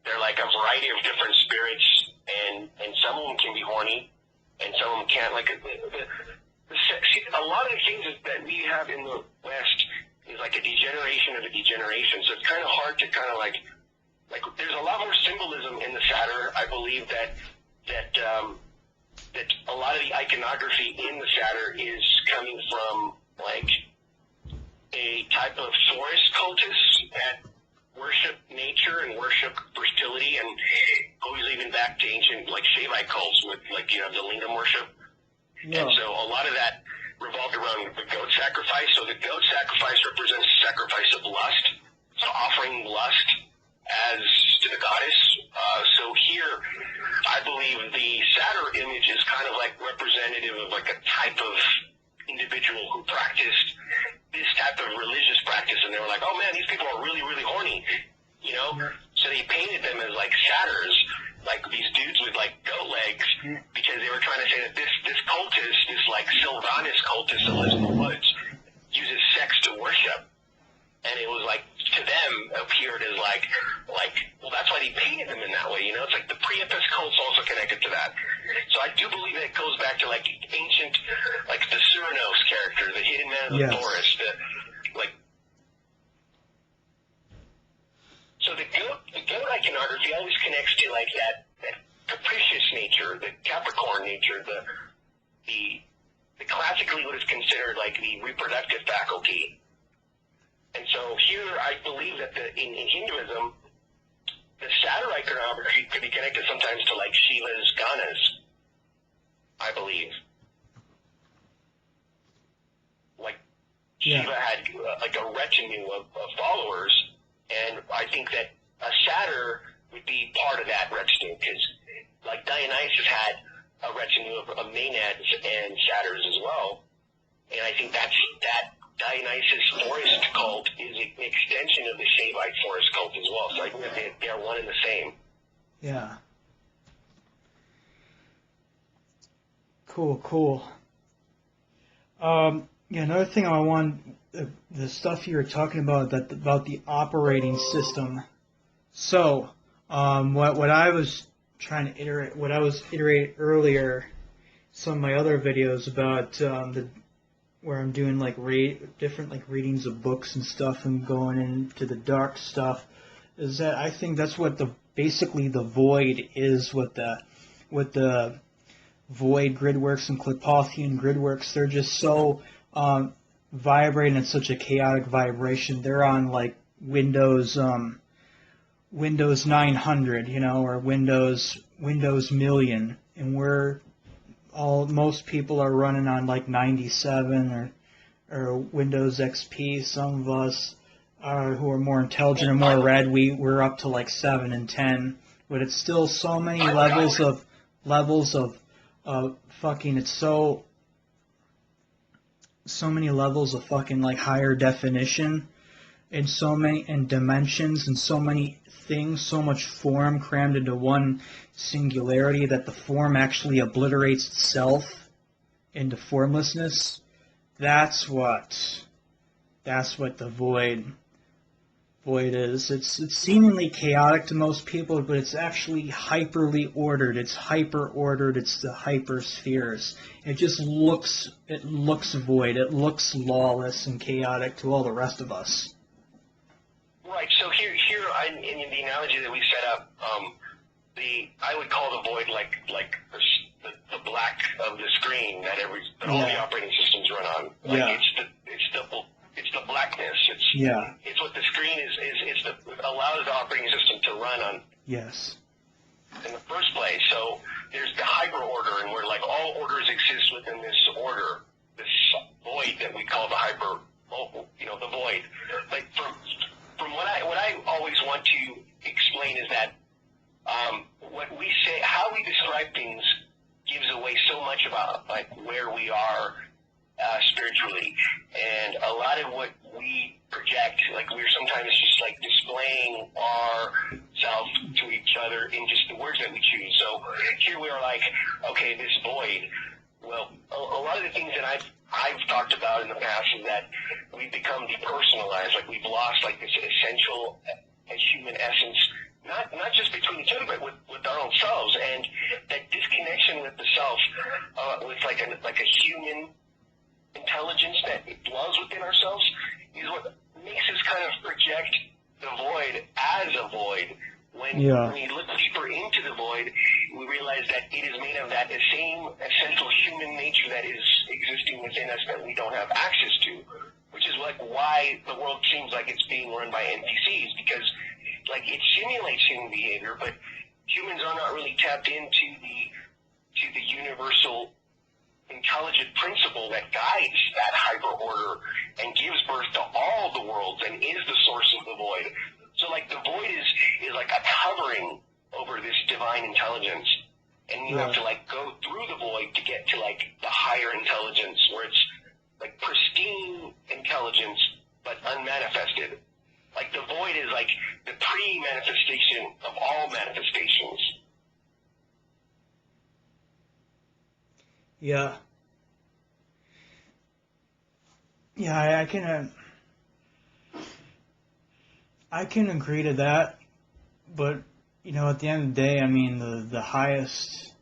They're like a variety of different spirits, and some of them can be horny, and some of them can't. Like a lot of the things that we have in the West is like a degeneration of a degeneration. So it's kind of hard to kind of like there's a lot more symbolism in the satyr. I believe that a lot of the iconography in the satyr is coming from like a type of forest cultists that worship nature and worship fertility, and goes even back to ancient like Shaivite cults with like you have the lingam worship. Yeah. And so a lot of that revolved around the goat sacrifice. So the goat sacrifice represents the sacrifice of lust, so offering lust as to the goddess. So here, I believe the satyr image is kind of like representative of like a type of individual who practiced this type of religious practice, and they were like, oh man, these people are really, really horny, you know? Yeah. So they painted them as like satyrs, like these dudes with like goat legs, because they were trying to say that this cultist, this like Sylvanus cultist that lives in the woods, uses sex to worship. And it was like, to them, appeared as like, well, that's why they painted them in that way, you know? It's like the Priapus cult's also connected to that. So I do believe that it goes back to like ancient, like the Cernunnos character, the hidden man of the forest, So the goat iconography always connects to like that capricious nature, the Capricorn nature, the classically what is considered like the reproductive faculty. And so here, I believe that in Hinduism, the satyr iconography could be connected sometimes to like Shiva's ganas, I believe. Like Shiva had like a retinue of followers, and I think that a satyr would be part of that retinue, because like Dionysus had a retinue of maenads and satyrs as well, and I think that Dionysus forest cult is an extension of the Shaivite forest cult as well. So I think that they are one and the same. Yeah. Cool. Another thing I want, the stuff you were talking about about the operating system. So, what I was trying to iterate, what I was iterating earlier, some of my other videos about where I'm doing like different like readings of books and stuff and going into the dark stuff, is that I think that's what basically the void is, what the void gridworks and Klipothian gridworks. They're just so vibrating at such a chaotic vibration. They're on like Windows 900, you know, or Windows Million, and most people are running on like 97 or Windows XP. Some of us who are more intelligent and more red, we're up to like 7 and 10. But it's still so many levels of fucking. It's so many levels of fucking like higher definition, and so many and dimensions and so many things, so much form crammed into one singularity that the form actually obliterates itself into formlessness. That's what the void void is. It's seemingly chaotic to most people, but it's actually hyperly ordered. It's hyper ordered. It's the hyperspheres. It looks void. It looks lawless and chaotic to all the rest of us. Right. So here, in the analogy that we set up, I would call the void like the black of the screen that all the operating systems run on. Like it's the blackness. It's what the screen is. It's allows the operating system to run on. Yes. In the first place, so there's the hyper order, and where like all orders exist within this order, this void that we call the hyper, the void. Like from what I always want to explain is that what we say, how we describe things, gives away so much about like where we are spiritually, and a lot of what we project, like we're sometimes just like displaying ourselves to each other in just the words that we choose. So here we are like, okay, this void. Well, a lot of the things that I've talked about in the past is that we've become depersonalized, like we've lost like this essential human essence, not just between each other, but with our own selves, and that disconnection with the self, with like a human intelligence that dwells within ourselves, is what makes us kind of project the void as a void. When we look deeper into the void, we realize that it is made of that same essential human nature that is existing within us that we don't have access to, which is like why the world seems like it's being run by NPCs, because like it simulates human behavior, but humans are not really tapped into the universal intelligent principle that guides that hyper order and gives birth to all the worlds and is the source of the void. So like the void is like a covering over this divine intelligence, and you have to like go through the void to get to like the higher intelligence, where it's like pristine intelligence but unmanifested. Like the void is like the pre-manifestation of all manifestations. Yeah. Yeah, I can agree to that, but at the end of the day, I mean, the highest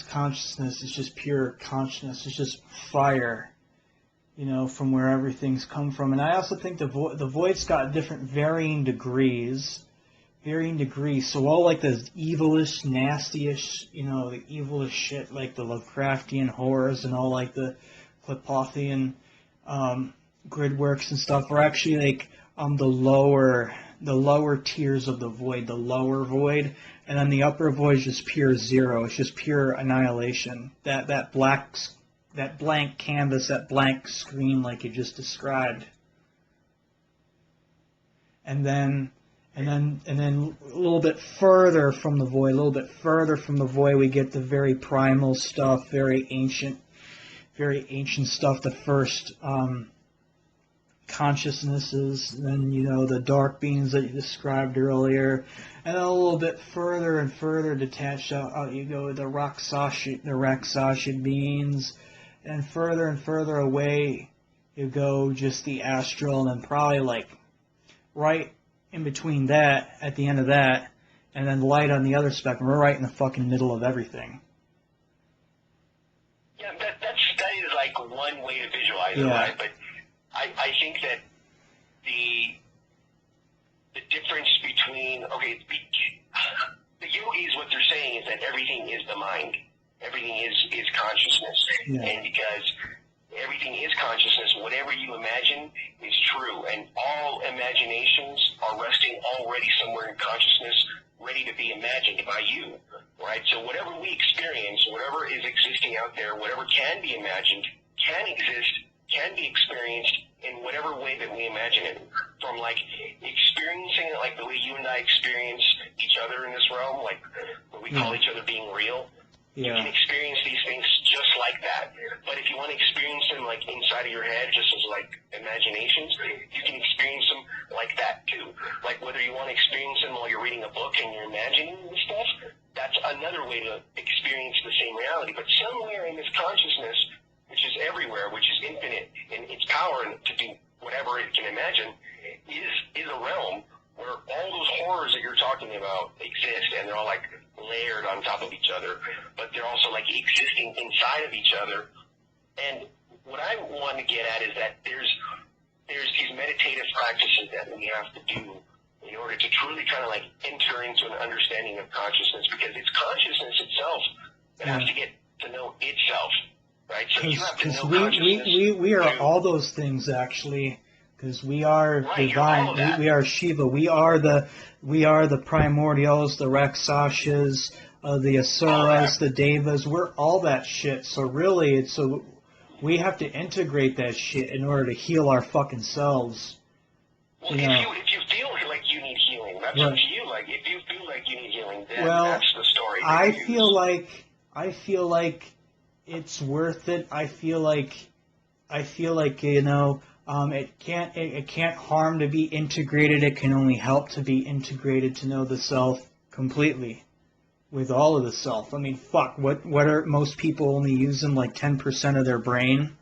consciousness is just pure consciousness. It's just fire, from where everything's come from. And I also think the void's got different varying degrees. So all like the evilish, nastyish, the evilest shit, like the Lovecraftian horrors and all like the Klipothian grid works and stuff, are actually like the lower tiers of the void, the lower void, and then the upper void is just pure zero. It's just pure annihilation. That blank canvas, that blank screen, like you just described. And then a little bit further from the void, we get the very primal stuff, very ancient stuff, the first consciousnesses, and then, the dark beings that you described earlier, and then a little bit further and further detached out you go, the Rakshasa beings, and further away you go, just the astral, and then probably like right in between that, at the end of that, and then light on the other spectrum. We're right in the fucking middle of everything. Yeah, that is like one way to visualize it, right? But I think that the difference between, the yogis, what they're saying is that everything is the mind. Everything is consciousness. Yeah. And because everything is consciousness, whatever you imagine is true. And all imaginations are resting already somewhere in consciousness, ready to be imagined by you, right? So whatever we experience, whatever is existing out there, whatever can be imagined, can exist, can be experienced in whatever way that we imagine it. From like experiencing it like the way you and I experience each other in this realm, like what we call each other being real. You can experience these things just like that. But if you want to experience them like inside of your head, just as like imaginations, you can experience them like that too. Like whether you want to experience them while you're reading a book and you're imagining this stuff, that's another way to experience the same reality. But somewhere in this consciousness, which is everywhere, which is infinite in its power to do whatever it can imagine, is a realm where all those horrors that you're talking about exist, and they're all like layered on top of each other, but they're also like existing inside of each other. And what I want to get at is that there's these meditative practices that we have to do in order to truly kind of like enter into an understanding of consciousness, because it's consciousness itself that has to get to know itself, right? So you have to know consciousness. We are all those things, actually. Because we are divine, we are Shiva, we are the primordials, the Rakshasas, the Asuras, the Devas. We're all that shit. So really, we have to integrate that shit in order to heal our fucking selves. Well, if you feel like you need healing, that's up to you. Like if you feel like you need healing, then that's the story. I feel like it's worth it. I feel like it can't harm to be integrated. It can only help to be integrated, to know the self completely, with all of the self. I mean, fuck, what are most people only using like 10% of their brain?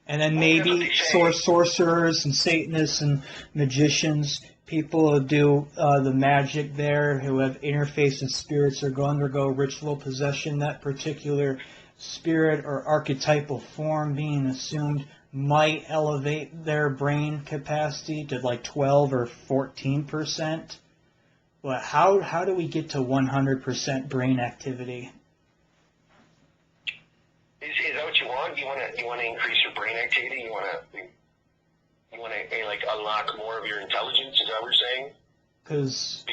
And then maybe sorcerers and Satanists and magicians, people who do the magic there, who have interface with spirits or go undergo ritual possession, that particular spirit or archetypal form being assumed might elevate their brain capacity to like 12 or 14%. But how do we get to 100% brain activity? Is that what you want? You want to increase your brain activity? You want to like unlock more of your intelligence? Is that what you're saying? Because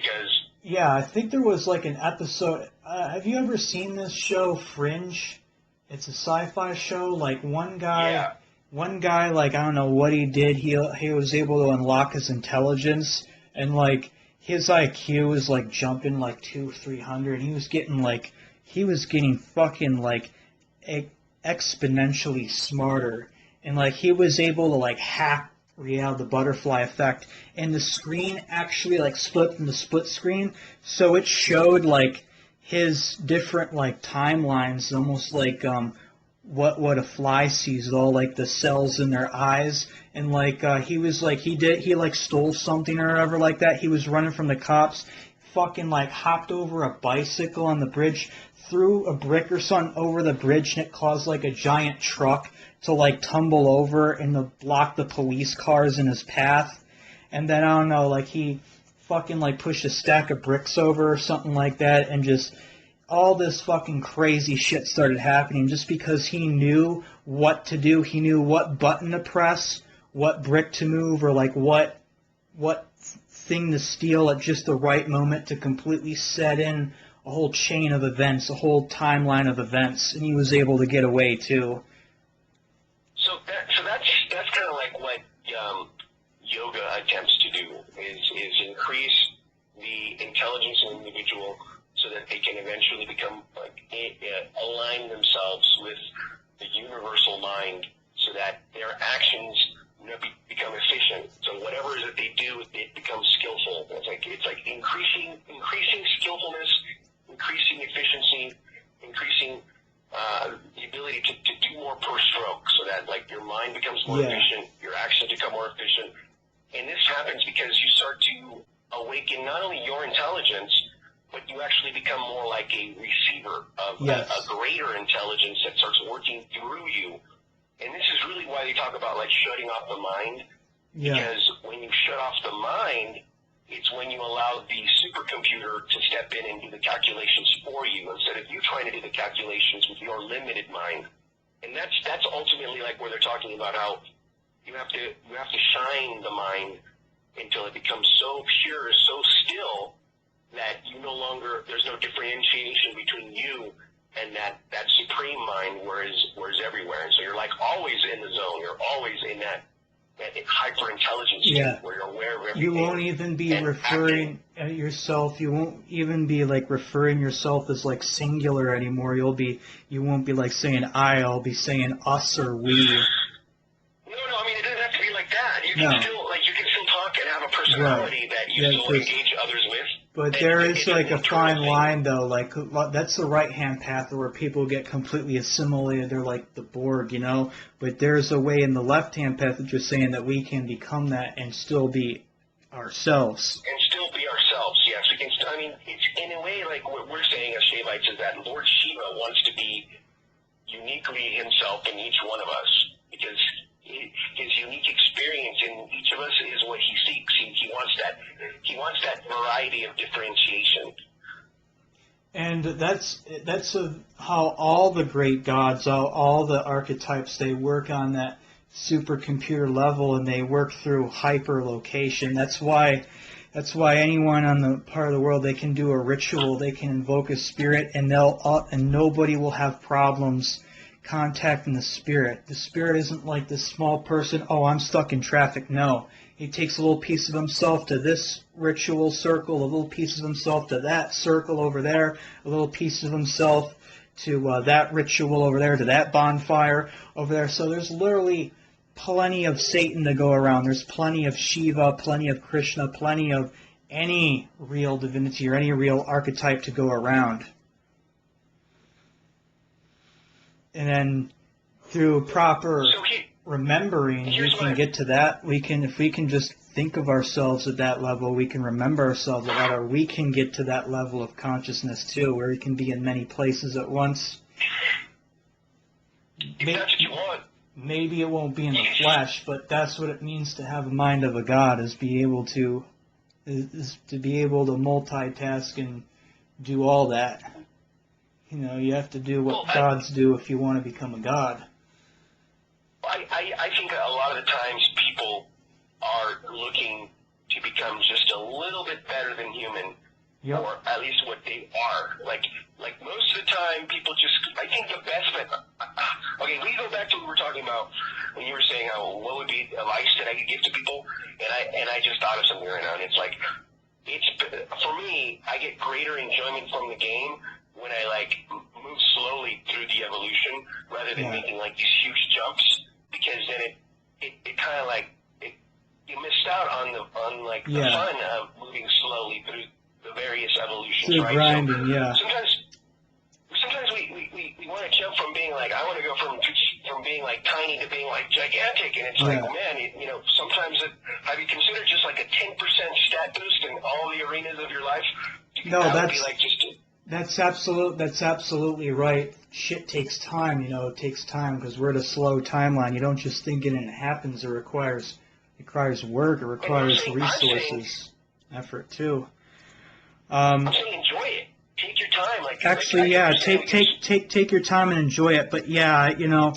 yeah, I think there was like an episode. Have you ever seen this show, Fringe? It's a sci-fi show. Like one guy. Yeah. One guy, like, I don't know what he did, he was able to unlock his intelligence, and, like, his IQ was, like, jumping, like, 200-300, he was getting fucking, like, exponentially smarter, and, like, he was able to, like, hack the butterfly effect, and the screen actually, like, split into split screen, so it showed, like, his different, like, timelines, almost like, what a fly sees, all like the cells in their eyes, and like he stole something or whatever like that. He was running from the cops, fucking like hopped over a bicycle on the bridge, threw a brick or something over the bridge, and it caused like a giant truck to like tumble over and to block the police cars in his path. And then I don't know, like he fucking like pushed a stack of bricks over or something like that, and just all this fucking crazy shit started happening just because he knew what to do. He knew what button to press, what brick to move, or like what thing to steal at just the right moment to completely set in a whole chain of events, a whole timeline of events, and he was able to get away too. So that's kind of like what yoga attempts to do is increase the intelligence of an individual, so that they can eventually become align themselves with the universal mind, so that their actions become efficient. So whatever it is that they do, it becomes skillful. It's like increasing skillfulness, increasing efficiency, increasing the ability to do more per stroke, so that like your mind becomes more efficient, your actions become more efficient. And this happens because you start to awaken not only your intelligence, but you actually become more like a receiver of a greater intelligence that starts working through you. And this is really why they talk about like shutting off the mind. Yeah. Because when you shut off the mind, it's when you allow the supercomputer to step in and do the calculations for you, instead of you trying to do the calculations with your limited mind. And that's ultimately like where they're talking about how you have to shine the mind until it becomes so pure, so still, that there's no differentiation between you and that supreme mind where is everywhere. And so you're like always in the zone. You're always in that hyper intelligence state where you're aware of everything. You won't even be referring at yourself. You won't even be like referring yourself as like singular anymore. You won't be like saying I. I'll be saying us or we. No. I mean, it doesn't have to be like that. You can still talk and have a personality that you still engage others with. But there is like a fine line, though. Like that's the right-hand path where people get completely assimilated. They're like the Borg, you know. But there's a way in the left-hand path that you're saying that we can become that and still be ourselves. And still be ourselves. Yes, we can. I mean, it's in a way like what we're saying as Shavites is that Lord Shiva wants to be uniquely himself in each one of us, because his unique experience in each of us is what he seeks. He wants that variety of differentiation. And that's how all the great gods, all the archetypes, they work on that supercomputer level, and they work through hyperlocation. That's why anyone on the part of the world, they can do a ritual, they can invoke a spirit, and and nobody will have problems contacting the spirit. The spirit isn't like this small person, oh, I'm stuck in traffic. No. He takes a little piece of himself to this ritual circle, a little piece of himself to that circle over there, a little piece of himself to that ritual over there, to that bonfire over there. So there's literally plenty of Satan to go around. There's plenty of Shiva, plenty of Krishna, plenty of any real divinity or any real archetype to go around. And then through proper remembering, we can get to that. If we can just think of ourselves at that level, we can remember ourselves at that, or we can get to that level of consciousness too, where we can be in many places at once. If that's what you want. Maybe it won't be in the flesh, but that's what it means to have a mind of a god, is to be able to multitask and do all that. You know, you have to do what gods do if you want to become a god. I think a lot of the times people are looking to become just a little bit better than human, yep. Or at least what they are. Like most of the time, people just, I think the best bet. Okay, we go back to what we were talking about when you were saying what would be a vice that I could give to people, and I just thought of something right now, and it's like, for me, I get greater enjoyment from the game when I move slowly through the evolution rather than making these huge jumps, because then it kind of you missed out on the fun of moving slowly through the various evolutions, through right? grinding, so sometimes we want to jump from being I want to go from being tiny to being gigantic, and it's man, sometimes have you considered just a 10% stat boost in all the arenas of your life? No, that that's would be That's absolutely right. Shit takes time, it takes time because we're at a slow timeline. You don't just think it and it happens. It requires work. It requires resources, effort too. I'm saying enjoy it. Take your time. Actually, take your time and enjoy it. But a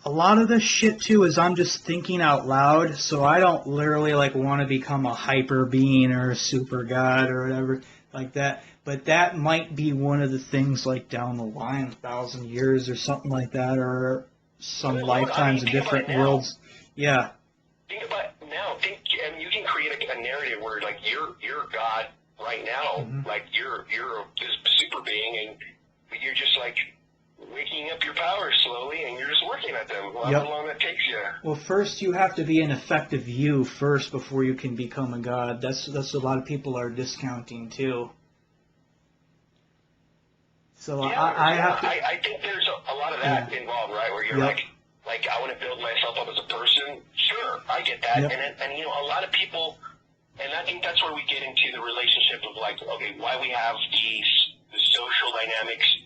lot of this shit too is I'm just thinking out loud. So I don't literally want to become a hyper being or a super god or whatever like that. But that might be one of the things down the line, 1,000 years or something like that, or some lifetimes of different worlds. Yeah. Think about now. You can create a narrative where you're God right now, mm-hmm. You're this super being, and you're just waking up your powers slowly, and you're just working at them. How long that takes you. Well, first you have to be an effective you first before you can become a god. That's a lot of people are discounting too. So I think there's a lot of that involved, right? Where you're I want to build myself up as a person. Sure, I get that. Yep. And a lot of people, and I think that's where we get into the relationship of why we have the social dynamics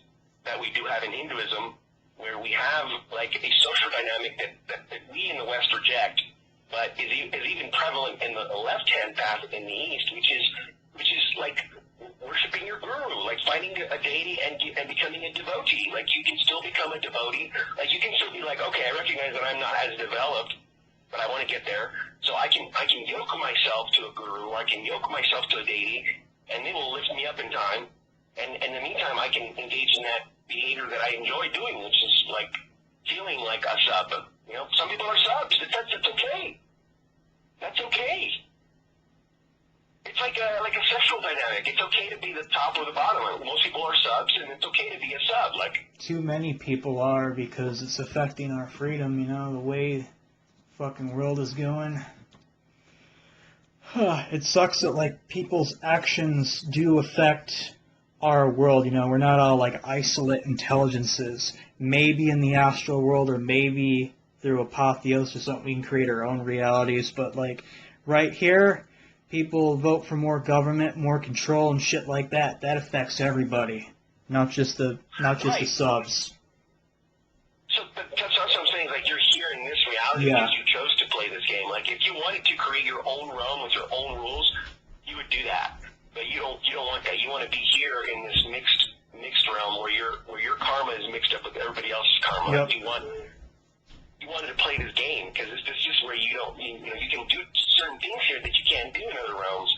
that we do have in Hinduism, where we have a social dynamic that we in the West reject, but is even prevalent in the left-hand path in the East, which is worshiping your guru, finding a deity and becoming a devotee. You can still become a devotee. You can still be okay, I recognize that I'm not as developed, but I want to get there. So I can yoke myself to a guru, or I can yoke myself to a deity, and they will lift me up in time. And in the meantime, I can engage in that behavior that I enjoy doing, which is feeling like a sub. Some people are subs. That's okay. That's okay. It's like a sexual dynamic. It's okay to be the top or the bottom. Most people are subs, and it's okay to be a sub. Too many people are, because it's affecting our freedom. The way the fucking world is going. It sucks that like people's actions do affect our world. We're not all like isolate intelligences. Maybe in the astral world, or maybe through apotheosis or something, we can create our own realities. But like right here, people vote for more government, more control, and shit like that. That affects everybody, not just the subs. So that's what I'm saying. Like, you're here in this reality Yeah. because you chose to play this game. Like, if you wanted to create your own realm with your own rules, you would do that. But you don't want that. You want to be here in this mixed realm where your karma is mixed up with everybody else's karma. Yep. You wanted to play this game because this is just where you can do certain things here that you can't do in other realms.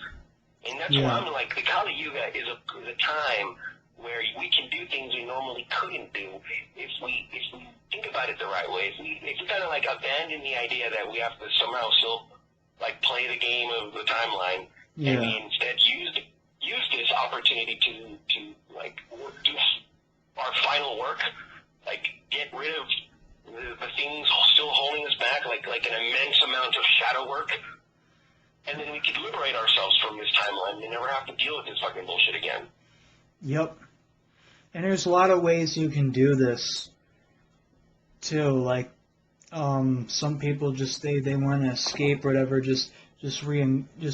And that's why I'm like, the Kaligula is a time where we can do things we normally couldn't do if we think about it the right way. If we kind of like abandon the idea that we have to somehow still like play the game of the timeline, and we instead use this opportunity to like do our final work, like get rid of the things still holding us back, like an immense amount of shadow work, and then we could liberate ourselves from this timeline and never have to deal with this fucking bullshit again. Yep. And there's a lot of ways you can do this too. Like, some people just they want to escape or whatever, just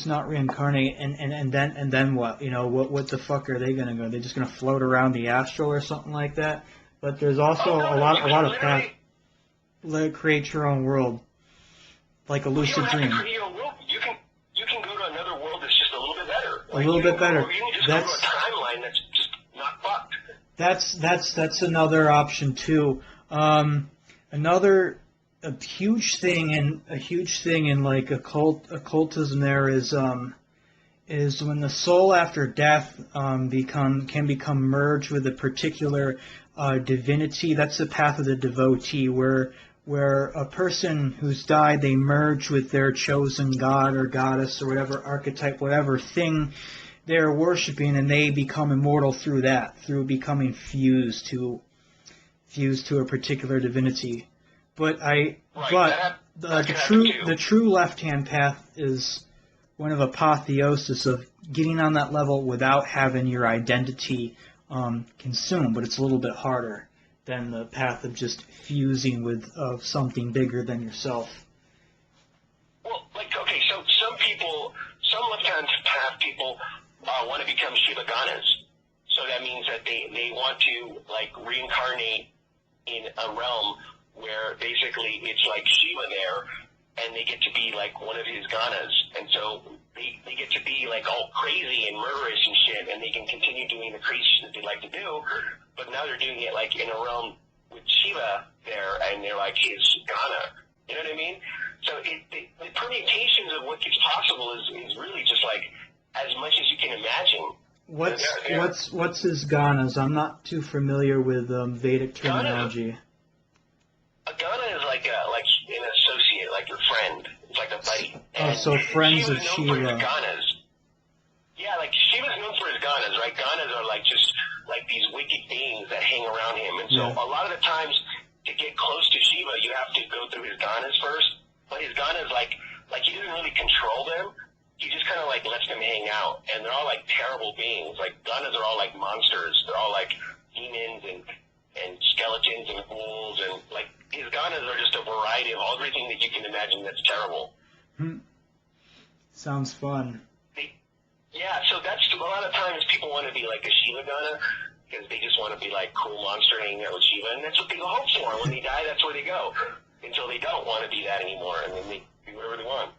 not reincarnate, and then what? What the fuck are they gonna go? They're just gonna float around the astral or something like that. But there's also a lot of paths. Create your own world, like a lucid dream. You don't have to create your own world. You can go to another world that's just a little bit better. A little bit better. Or you can just go to a timeline that's just not fucked. That's another option too. Another huge thing in like occultism there is when the soul after death can become merged with a particular divinity. That's the path of the devotee, where a person who's died, they merge with their chosen god or goddess or whatever archetype, whatever thing they're worshiping, and they become immortal through becoming fused to a particular divinity. But the true left-hand path is one of apotheosis, of getting on that level without having your identity consumed. But it's a little bit harder than the path of just fusing with something bigger than yourself. Well, okay, so some left-hand path people want to become Shiva Ganas. So that means that they want to like reincarnate in a realm where basically it's like Shiva there, and they get to be like one of his Ganas, and so they get to be like all crazy and murderous and shit, and they can continue doing the crazy shit that they like to do, but now they're doing it like in a realm with Shiva there, and they're like his Gana. You know what I mean? So the permutations of what is possible is really just like as much as you can imagine. What's his Ganas? I'm not too familiar with Vedic terminology. A Gana is like an associate, like your friend. It's like a buddy. And so friends of Shiva. Ganas. Yeah, like Shiva's known for his Ganas, right? Ganas are like just like these wicked beings that hang around him, and so a lot of the times to get close to Shiva, you have to go through his Ganas first. But his Ganas like he doesn't really control them. He just kind of like lets them hang out, and they're all like terrible beings. Like Ganas are all like monsters. They're all like demons and skeletons and ghouls, and like his Ganas are just a variety of everything that you can imagine that's terrible. Sounds fun. Yeah, so that's a lot of times people want to be like a Shiva Gana because they just want to be like cool monster hanging out with Shiva, and that's what they hope for. When they die, that's where they go until they don't want to be that anymore, and then they do whatever they want.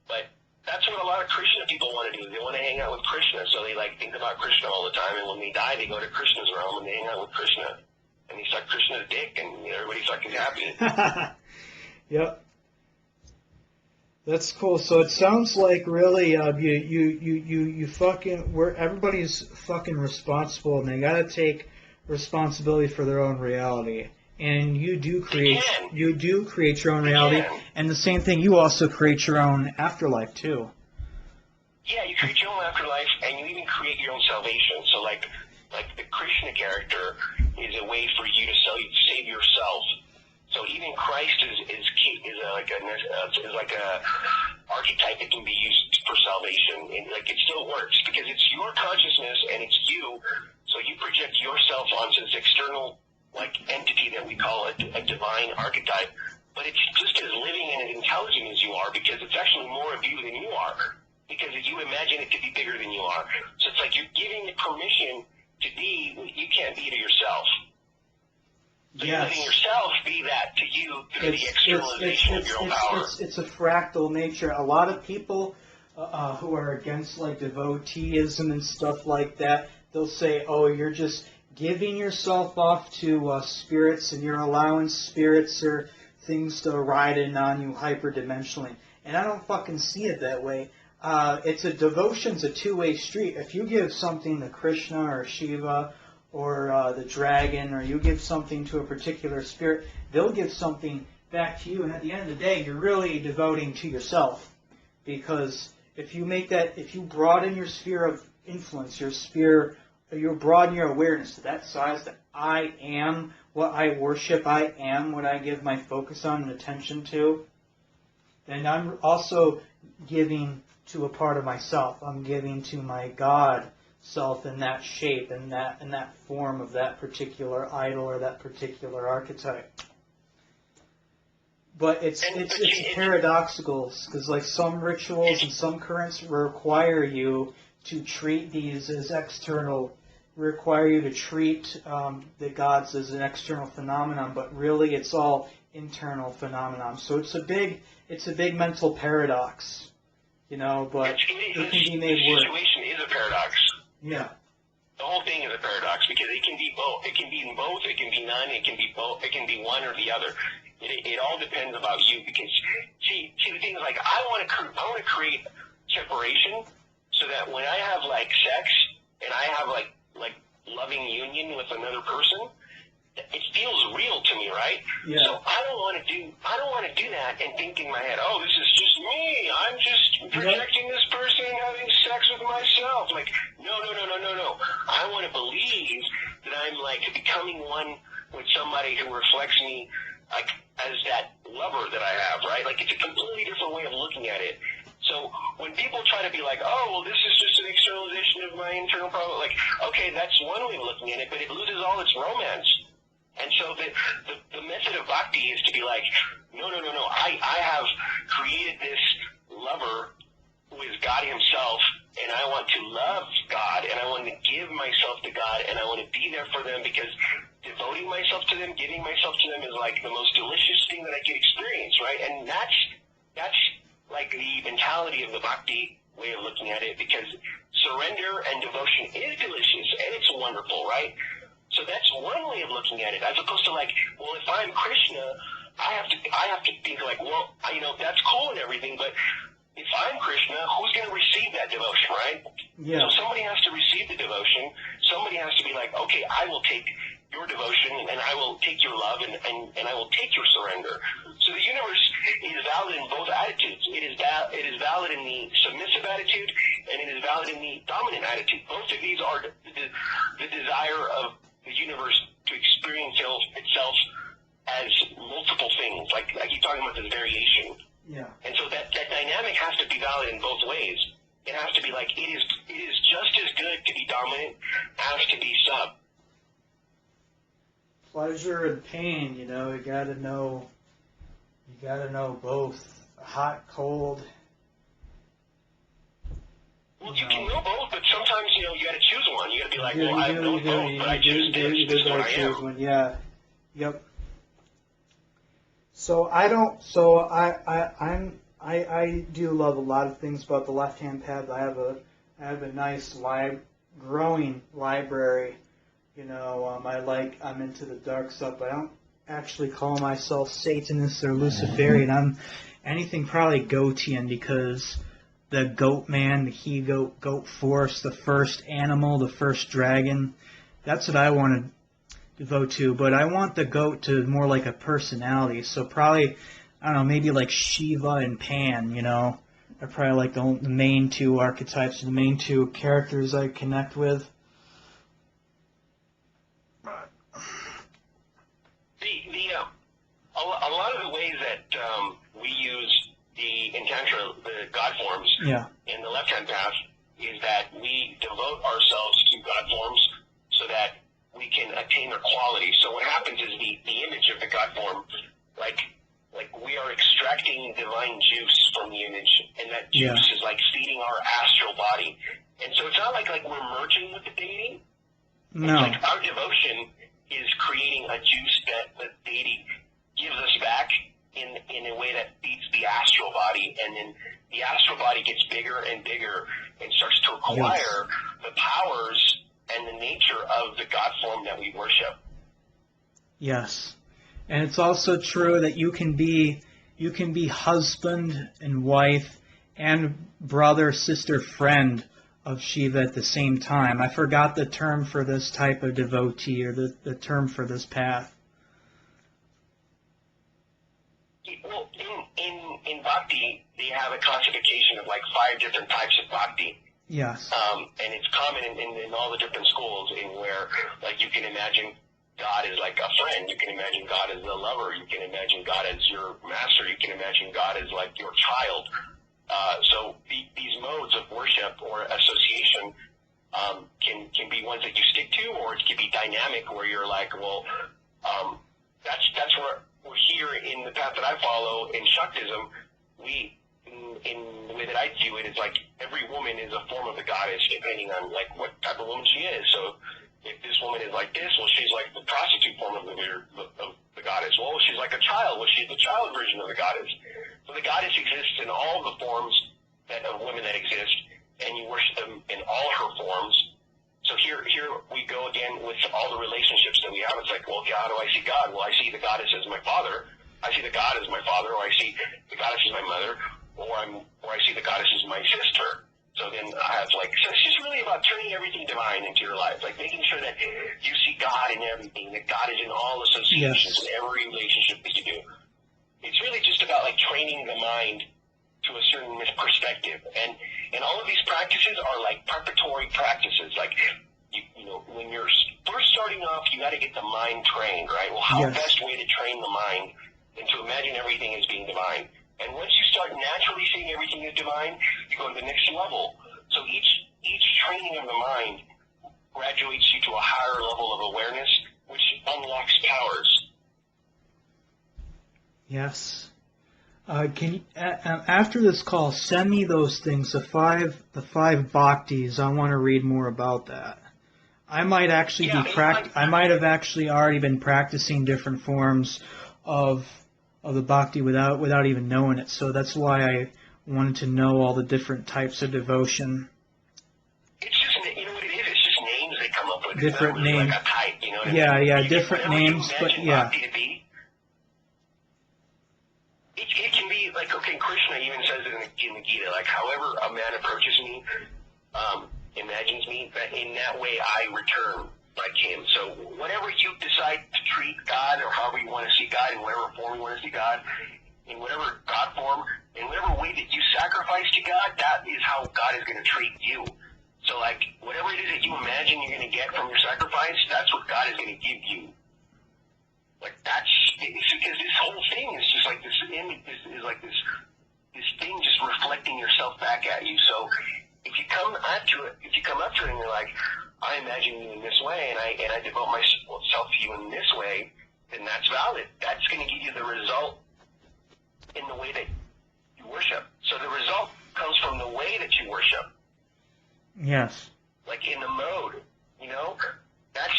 But that's what a lot of Krishna people want to do. They want to hang out with Krishna, so they like think about Krishna all the time, and when they die, they go to Krishna's realm and they hang out with Krishna, and they suck Krishna's dick, and everybody's fucking happy. Yep. That's cool. So it sounds like really you fucking everybody's fucking responsible, and they gotta take responsibility for their own reality. And you do create your own reality, and the same thing, you also create your own afterlife too. Yeah, you create your own afterlife, and you even create your own salvation. So like the Krishna character is a way for you to save yourself. So even Christ is like a archetype that can be used for salvation, and like it still works because it's your consciousness and it's you. So you project yourself onto this external like entity that we call a divine archetype, but it's just as living and as intelligent as you are because it's actually more of you than you are because you imagine it to be bigger than you are. So it's like you're giving it permission to be what you can't be to yourself. So you're letting yourself be that to you through the externalization of your own power. It's a fractal nature. A lot of people who are against like devoteeism and stuff like that, they'll say, oh, you're just giving yourself off to spirits and you're allowing spirits or things to ride in on you hyperdimensionally. And I don't fucking see it that way. Devotion's a two-way street. If you give something to Krishna or Shiva or the dragon, or you give something to a particular spirit, they'll give something back to you. And at the end of the day, you're really devoting to yourself. Because if you broaden your sphere of influence, you broaden your awareness to that size that I am what I worship, I am what I give my focus on and attention to, then I'm also giving to a part of myself. I'm giving to my God self in that shape, in that form of that particular idol or that particular archetype. But it's paradoxical because like some rituals and some currents require you to treat these as external, require you to treat the gods as an external phenomenon, but really it's all internal phenomenon. So it's a big mental paradox, you know. But it can be made work. The situation is a paradox. Yeah. The whole thing is a paradox because it can be both. It can be both. It can be none. It can be both. It can be one or the other. It all depends about you because see the thing is like I want to create separation so that when I have like sex and I have like loving union with another person, it feels real to me, right? Yeah. So I don't want to do that and think in my head, oh, this is just me. I'm just projecting this person having sex with myself. Like, no. I want to believe that I'm like becoming one with somebody who reflects me like as that lover that I have, right? Like it's a completely different way of looking at it. So when people try to be like, oh, well, this is just an externalization of my internal problem, like, okay, that's one way of looking at it, but it loses all its romance. And so the method of bhakti is to be like, no. I have created this lover who is God himself, and I want to love God, and I want to give myself to God, and I want to be there for them because devoting myself to them, giving myself to them is like the most delicious thing that I can experience, right? And that's like the mentality of the bhakti way of looking at it because surrender and devotion is delicious, and it's wonderful, right? So that's one way of looking at it, as opposed to like, well, if I'm Krishna, I have to think like, well, that's cool and everything, but if I'm Krishna, who's going to receive that devotion, right? Yeah. So somebody has to receive the devotion. Somebody has to be like, okay, I will take your devotion, and I will take your love, and I will take your surrender. So the universe is valid in both attitudes. It is valid in the submissive attitude, and it is valid in the dominant attitude. Both of these are the desire of the universe to experience itself as multiple things. Like I keep talking about this variation. Yeah. And so that dynamic has to be valid in both ways. It has to be like it is just as good to be dominant as to be sub. Pleasure and pain, you gotta know both. Hot, cold. Well, you can know both, but sometimes, you gotta choose one. You gotta be like, well, I know both, but I choose this. This is what I am. One. Yeah. Yep. So I do love a lot of things about the left-hand pad. I have a nice growing library. I'm into the dark stuff, but I don't actually call myself Satanist or Luciferian. I'm anything probably Goatian because the goat man, the he-goat, goat force, the first animal, the first dragon, that's what I want to devote to. But I want the goat to more like a personality. So probably, I don't know, maybe like Shiva and Pan, are probably like the main two archetypes, the main two characters I connect with. A lot of the ways that we use the Tantra, the Yeah. And the left-hand path is that we devote ourselves to God forms so that we can attain their quality. So what happens is the image of the God form, like we are extracting divine juice from the image, and that juice is like feeding our astral body. And so it's not like we're merging with the deity. No. It's like our devotion is creating a juice that the deity gives us back in a way that feeds the astral body, and then the astral body gets bigger and bigger and starts to acquire the powers and the nature of the God form that we worship. Yes. And it's also true that you can be husband and wife and brother, sister, friend of Shiva at the same time. I forgot the term for this type of devotee, or the term for this path. Well, in bhakti, they have a classification of like 5 different types of bhakti. Yes. And it's common in all the different schools, in where like you can imagine God as like a friend, you can imagine God as a lover, you can imagine God as your master, you can imagine God as like your child. So these modes of worship or association can be ones that you stick to, or it can be dynamic, where you're like, well, that's where we're here in the path that I follow in Shaktism. In the way that I view it, is like every woman is a form of the goddess, depending on like what type of woman she is. So if this woman is like this, well, she's like the prostitute form of the goddess. Well, she's like a child. Well, she's the child version of the goddess. So the goddess exists in all the forms of women that exist, and you worship them in all her forms. So here we go again with all the relationships that we have. It's like, well, how do I see God? Well, I see the goddess as my father. I see the God as my father, or I see the goddess as my mother, or I see the goddess as my sister. So then I have so it's just really about turning everything divine into your life, like making sure that you see God in everything, that God is in all associations, in every relationship that you do. It's really just about like training the mind to a certain perspective, and all of these practices are like preparatory practices. Like you know, when you're first starting off, you got to get the mind trained, right? Well, how best way to train the mind than to imagine everything as being divine? And once you start naturally seeing everything as divine, you go to the next level. So each training of the mind graduates you to a higher level of awareness, which unlocks powers. Yes. Can you, after this call, send me those things, the five bhaktis. I want to read more about that. I might actually I might have actually already been practicing different forms of the bhakti without even knowing it. So that's why I wanted to know all the different types of devotion. It's just, you know what it is? It's just names they come up with. Different names. Like a type, you know what I mean? Yeah, different names, but yeah. Bhakti to be, it can be like, okay, Krishna even says it in the Gita, like, however a man approaches me, imagines me, that in that way I return like him. So whatever you decide to treat God, or however you want to see God, in whatever form you want to see God, in whatever God form, in whatever way that you sacrifice to God, that is how God is going to treat you. So like whatever it is that you imagine you're going to get from your sacrifice, that's what God is going to give you. Like that's because this whole thing is just like this image, is like this thing just reflecting yourself back at you. So if you come up to it and you're like, I imagine you in this way, and I devote myself to you in this way, then that's valid. That's going to give you the result in the way that you worship. So the result comes from the way that you worship. Yes. Like in the mode, you know, that's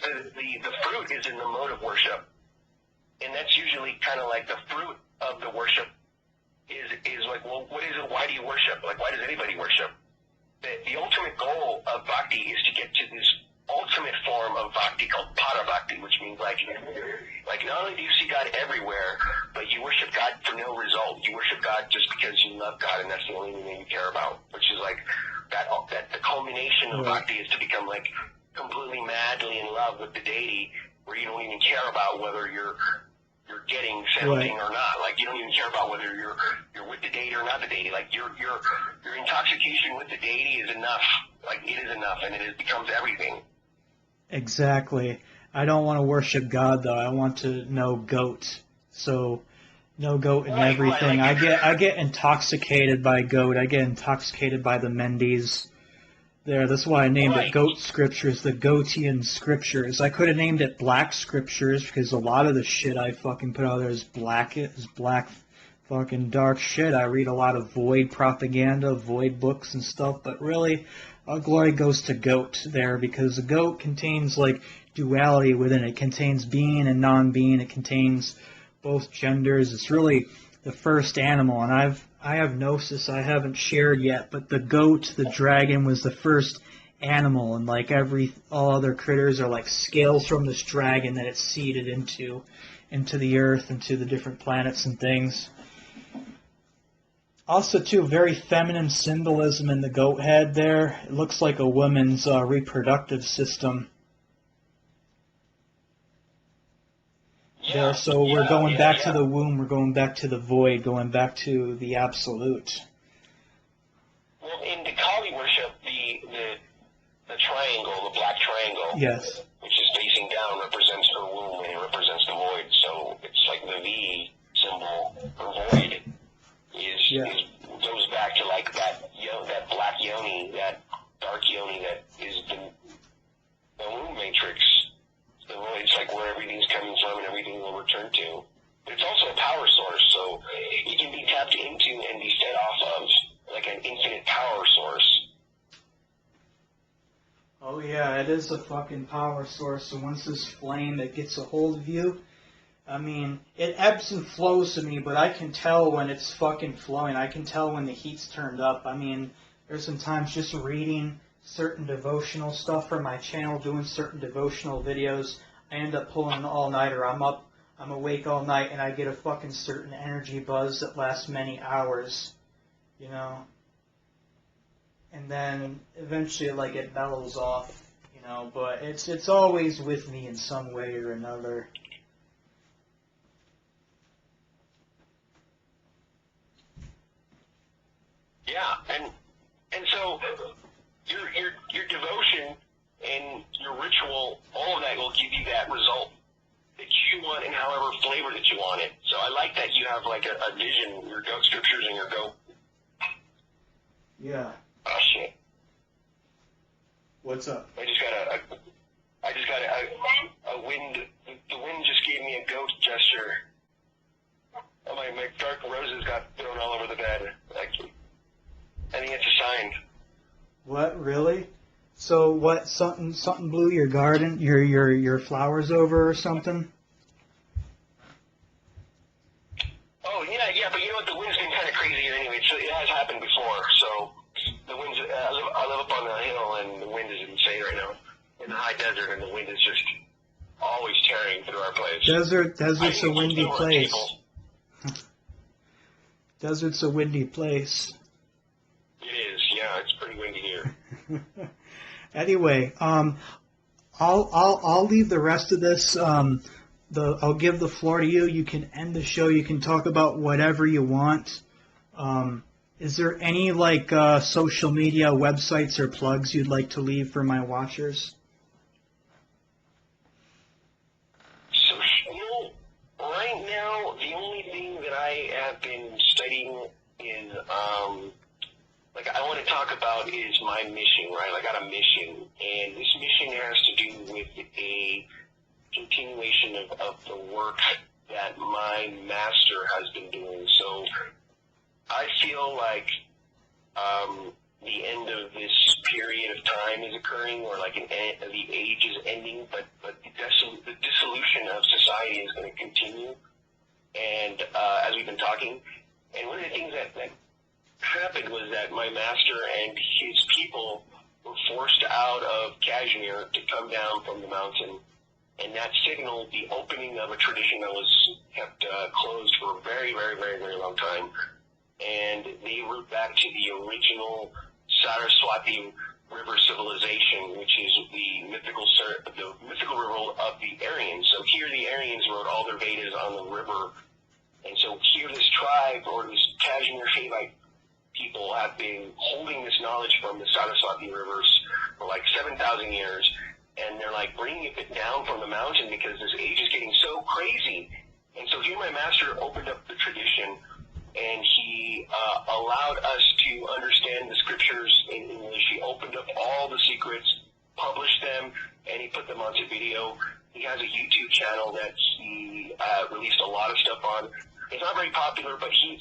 the fruit is in the mode of worship, and that's usually kind of like the fruit of the worship is like, well, what is it? Why do you worship? Like, why does anybody worship? The ultimate goal of bhakti is to get to this ultimate form of bhakti called pada bhakti, which means like not only do you see God everywhere, but you worship God for no result. You worship God just because you love God, and that's the only thing that you care about. Which is like that the culmination of bhakti is to become like completely madly in love with the deity, where you don't even care about whether you're getting something or not. Like you don't even care about whether you're with the deity or not the deity. Like your intoxication with the deity is enough. Like it is enough, and it becomes everything. Exactly. I don't want to worship God though. I want to know GOT. So No goat and everything. I get intoxicated by goat. I get intoxicated by the Mendes. There, that's why I named it Goat Scriptures, the Goatian Scriptures. I could have named it Black Scriptures because a lot of the shit I fucking put out there is black fucking dark shit. I read a lot of void propaganda, void books and stuff, but really, all glory goes to goat there because the goat contains like duality within it. It contains being and non-being. It contains both genders. It's really the first animal, and I have Gnosis I haven't shared yet, but the goat, the dragon, was the first animal, and like all other critters are like scales from this dragon that it's seeded into the earth, into the different planets and things. Also, too, very feminine symbolism in the goat head there. It looks like a woman's reproductive system. There, so we're going back to the womb, we're going back to the void, going back to the absolute. Well, in the Kali worship, the triangle, the black triangle, yes, which is facing down, represents her womb and it represents the void. So it's like the V symbol for void goes back to like that black yoni, that dark yoni that is the womb matrix. The void's like where everything's coming from and everything will return to. But it's also a power source, so it can be tapped into and be fed off of like an infinite power source. Oh yeah, it is a fucking power source. So once this flame that gets a hold of you, I mean, it ebbs and flows to me, but I can tell when it's fucking flowing. I can tell when the heat's turned up. I mean, there's some times just reading certain devotional stuff from my channel, doing certain devotional videos, I end up pulling an all-nighter. I'm awake all night, and I get a fucking certain energy buzz that lasts many hours, you know. And then eventually, like, it mellows off, you know. But it's always with me in some way or another. Yeah, and so your devotion and your ritual, all of that will give you that result that you want in however flavor that you want it. So I like that you have like a vision, your goat scriptures and your goat. Yeah. Oh shit. What's up? I just got a wind. The wind just gave me a goat gesture. Oh, my dark roses got thrown all over the bed. I think it's a sign. What, really? So what? Something blew your garden, your flowers over or something? Oh yeah, but you know what? The wind's been kind of crazy here anyway. So it has happened before. So the wind's. I live up on a hill, and the wind is insane right now in the high desert, and the wind is just always tearing through our place. Desert's a windy place. Desert's a windy place. It is, yeah. It's pretty windy here. Anyway, I'll leave the rest of this. I'll give the floor to you. You can end the show. You can talk about whatever you want. Is there any like social media websites or plugs you'd like to leave for my watchers? So, right now, the only thing that I have been studying in, I want to talk about is my mission, right? I got a mission, and this mission has to do with a continuation of the work that my master has been doing. So I feel like the end of this period of time is occurring, or like the age is ending, but the dissolution of society is going to continue. And as we've been talking, and one of the things that happened was that my master and his people were forced out of Kashmir to come down from the mountain, and that signaled the opening of a tradition that was kept closed for a very, very, very, very long time. And they root back to the original Saraswati River civilization, which is the mythical river of the Aryans. So here the Aryans wrote all their Vedas on the river. And so here this tribe, or this Kashmir Shavite people, have been holding this knowledge from the Saraswati rivers for like 7,000 years. And they're like bringing it down from the mountain because this age is getting so crazy. And so here my master opened up the tradition, and he allowed us to understand the scriptures in English. He opened up all the secrets, published them, and he put them onto video. He has a YouTube channel that he released a lot of stuff on. It's not very popular, but he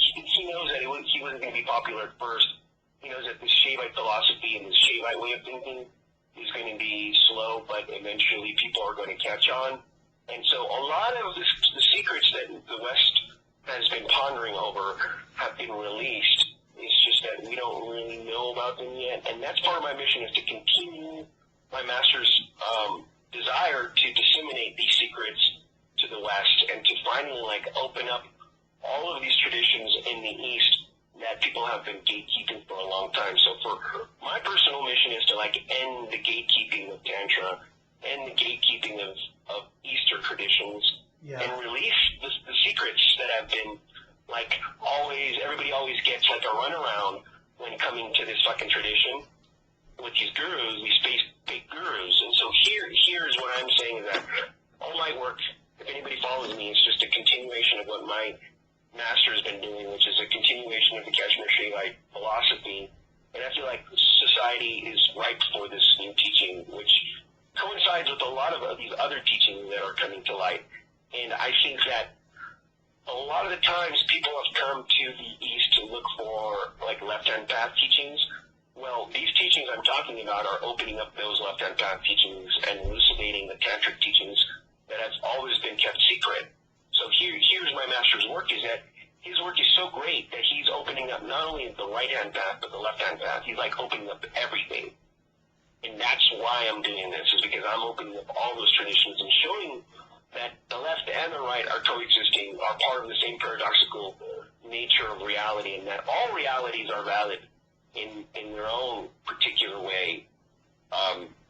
knows that he wasn't going to be popular at first. He knows that the Shaivite philosophy and the Shaivite way of thinking is going to be slow, but eventually people are going to catch on. And so a lot of the secrets that the West has been pondering over have been released. It's just that we don't really know about them yet. And that's part of my mission, is to continue my master's desire to disseminate these secrets to the West and to finally open up all of these traditions in the East that people have been gatekeeping for a long time. So for my personal mission is to end the gatekeeping of Tantra, end the gatekeeping of Eastern traditions, and release the secrets that have been everybody always gets a runaround when coming to this fucking tradition with these gurus, these fake gurus. And so here's what I'm saying, is that all my work, if anybody follows me, it's just a continuation of what my master has been doing, which is a continuation of the Kashmir Shaivite philosophy. And I feel like society is ripe for this new teaching, which coincides with a lot of these other teachings that are coming to light. And I think that a lot of the times people have come to the East to look for left-hand path teachings. Well, these teachings I'm talking about are opening up those left-hand path teachings and elucidating the tantric teachings that have always been kept secret. So here's my master's work, is that his work is so great that he's opening up not only the right-hand path, but the left-hand path. He's opening up everything. And that's why I'm doing this, is because I'm opening up all those traditions and showing that the left and the right are coexisting, are part of the same paradoxical nature of reality, and that all realities are valid in their own particular way.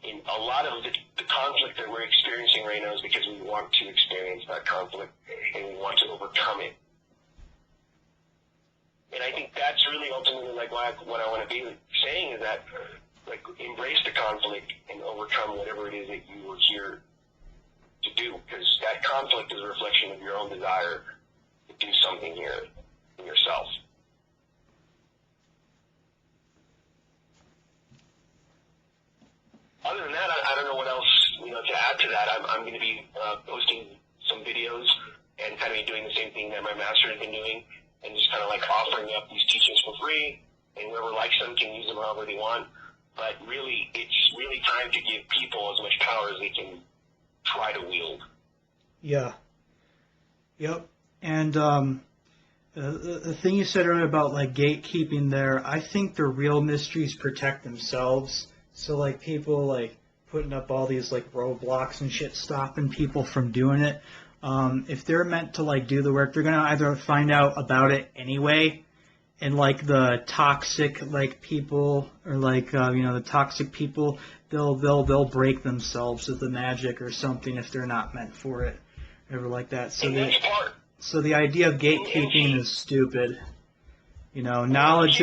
In a lot of the conflict that we're experiencing right now is because we want to experience that conflict and we want to overcome it. And I think that's really ultimately what I want to be saying, is that embrace the conflict and overcome whatever it is that you were here to do, because that conflict is a reflection of your own desire to do something here in yourself. Other than that, I don't know what else to add to that. I'm going to be posting some videos and kind of doing the same thing that my master has been doing, and just kind of offering up these teachings for free, and whoever likes them can use them however they want. But really, it's really time to give people as much power as they can try to wield. Yeah. Yep. And the thing you said earlier about gatekeeping there, I think the real mysteries protect themselves. So people putting up all these roadblocks and shit stopping people from doing it. If they're meant to do the work, they're gonna either find out about it anyway, and the toxic people, or the toxic people, they'll break themselves with the magic or something if they're not meant for it, ever like that. So the idea of gatekeeping is stupid. Knowledge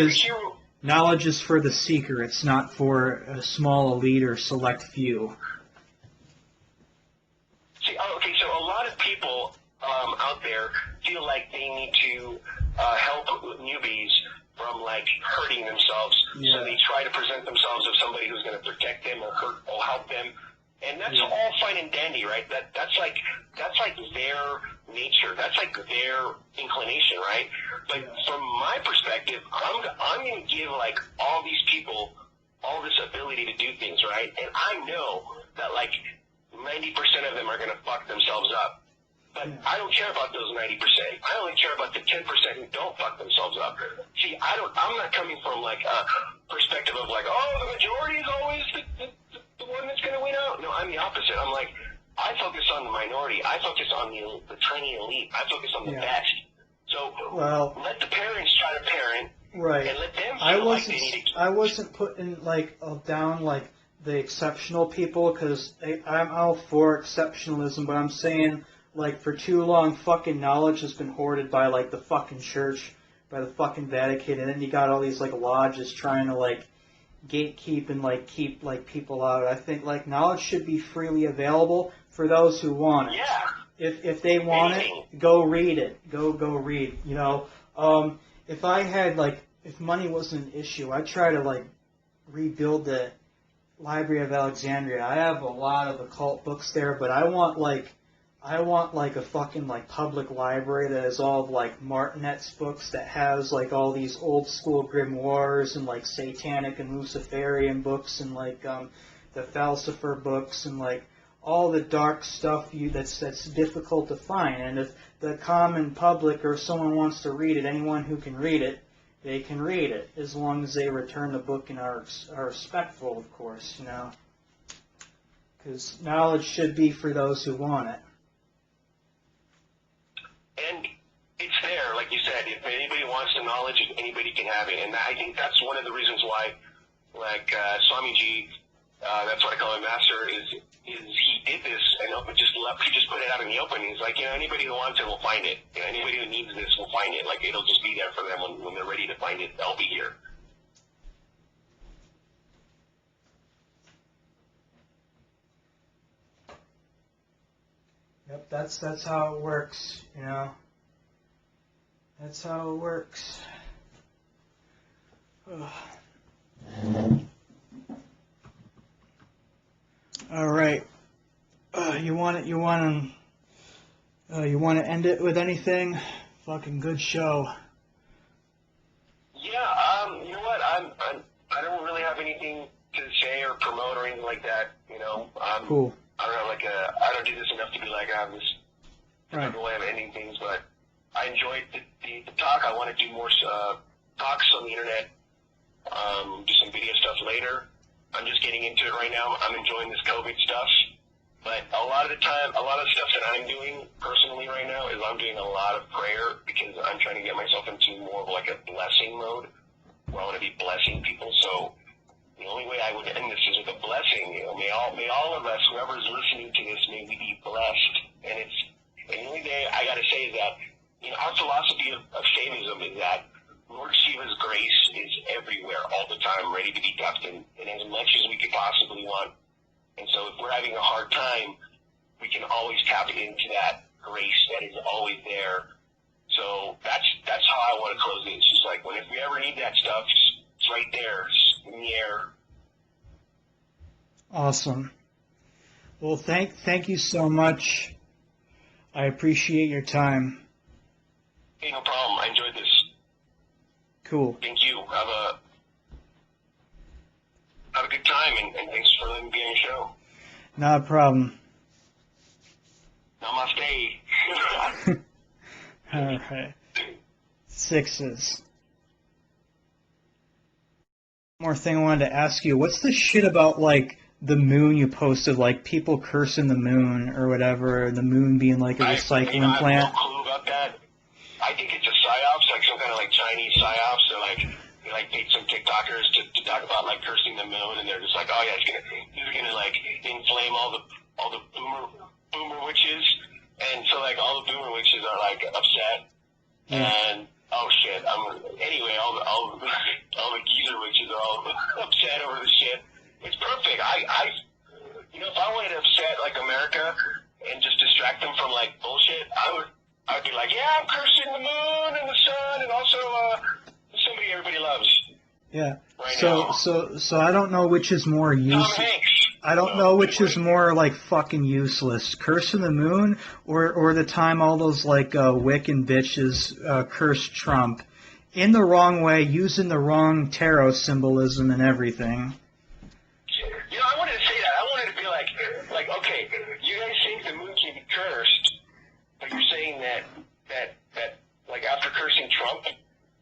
is for the seeker. It's not for a small elite or select few. Okay, so a lot of people out there feel like they need to help newbies from hurting themselves. Yeah. So they try to present themselves as somebody who's going to protect them or help them, and that's all fine and dandy, right? That's their nature. That's their inclination, right? But from my perspective, I'm going to give all these people all this ability to do things, right? And I know that 90% of them are going to fuck themselves up. But I don't care about those 90%. I only care about the 10% who don't fuck themselves up. See, I'm not coming from a perspective of the majority is always the one that's going to win out. No, I'm the opposite. I'm I focus on the minority. I focus on the training elite. I focus on the best. So let the parents try to parent. Right. And let them feel they need to. I wasn't putting down the exceptional people, because I'm all for exceptionalism, but I'm saying for too long fucking knowledge has been hoarded by the fucking church, by the fucking Vatican, and then you got all these lodges trying to gatekeep and keep people out. I think knowledge should be freely available for those who want it. Yeah. if they want it, go read it. Go read. You know, if I had like, if money wasn't an issue, I'd try to like rebuild the Library of Alexandria. I have a lot of occult books there, but I want like a fucking like public library that has all of like Martinet's books, that has like all these old school grimoires and like satanic and Luciferian books and like the Falsifer books and like all the dark stuff that's difficult to find. And if the common public or someone wants to read it, anyone who can read it, they can read it, as long as they return the book and are respectful, of course, you know. Because knowledge should be for those who want it. And it's there, like you said. If anybody wants the knowledge, anybody can have it. And I think that's one of the reasons why, like Swamiji, that's what I call him, master, is he did this and he just put it out in the open. He's like, you know, anybody who wants it will find it. You know, anybody who needs this will find it. Like, it'll just be there for them when they're ready to find it. They'll be here. Yep, that's how it works, you know. That's how it works. Ugh. All right. You want to end it with anything? Fucking good show. Yeah. You know what? I don't really have anything to say or promote or anything like that. You know. Cool. I don't have I don't do this enough to be like I have this typical way of ending things, but I enjoyed the talk. I want to do more talks on the internet. Do some video stuff later. I'm just getting into it right now. I'm enjoying this COVID stuff. But a lot of the time, a lot of the stuff that I'm doing personally right now is I'm doing a lot of prayer, because I'm trying to get myself into more of like a blessing mode, where I want to be blessing people. So the only way I would end this is with a blessing. You know, may all of us, whoever's listening to this, may we be blessed. And the only thing I got to say is that, you know, our philosophy of Shaivism is that Lord Shiva's grace is everywhere, all the time, ready to be tapped in as much as we could possibly want. And so if we're having a hard time, we can always tap into that grace that is always there. So that's how I want to close it. It's just like, if we ever need that stuff, it's right there, it's in the air. Awesome. Well, thank you so much. I appreciate your time. Hey, no problem. I enjoyed this. Cool. Thank you. Have a good time, and thanks for letting me be on your show. Not a problem. Namaste. All right. Sixes. One more thing I wanted to ask you. What's the shit about, like, the moon you posted, like, people cursing the moon or whatever, the moon being, like, a recycling plant? I have no clue about that. I think it's a psyops, like some kind of, like, Chinese psyops. They're, like, they paid some TikTokers to talk about, like, cursing the moon, and they're just like, oh, yeah, he's gonna, like, inflame all the boomer witches. And so, like, all the boomer witches are, like, upset. Yeah. And, oh, shit, anyway, all the geezer witches are all upset over the shit. It's perfect. You know, if I wanted to upset, like, America and just distract them from, like, bullshit, I'd be like, yeah, I'm cursing the moon and the sun and also somebody everybody loves. Yeah. Right so I don't know which is more useless. Tom Hanks. I don't know which is more, like, fucking useless. Cursing the moon or the time all those, like, Wiccan bitches cursed Trump in the wrong way, using the wrong tarot symbolism and everything. You know, I wanted to say that. I wanted to be like, okay, you guys think the moon can be cursed, but you're saying that like, after cursing Trump,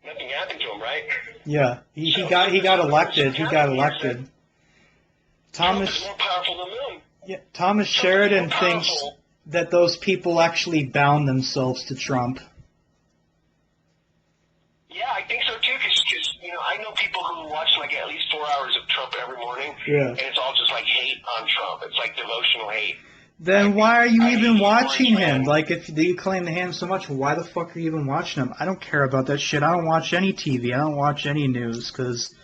nothing happened to him, right? Yeah, he got elected. He got elected. Trump is more powerful than the moon. Yeah, Thomas Sheridan thinks that those people actually bound themselves to Trump. Yeah, I think so too, because you know, I know people who watch like at least 4 hours of Trump every morning, and it's all just like hate on Trump. It's like devotional hate. Then why are you even watching him? Like, if you claim to hate him so much, why the fuck are you even watching him? I don't care about that shit. I don't watch any TV. I don't watch any news, because,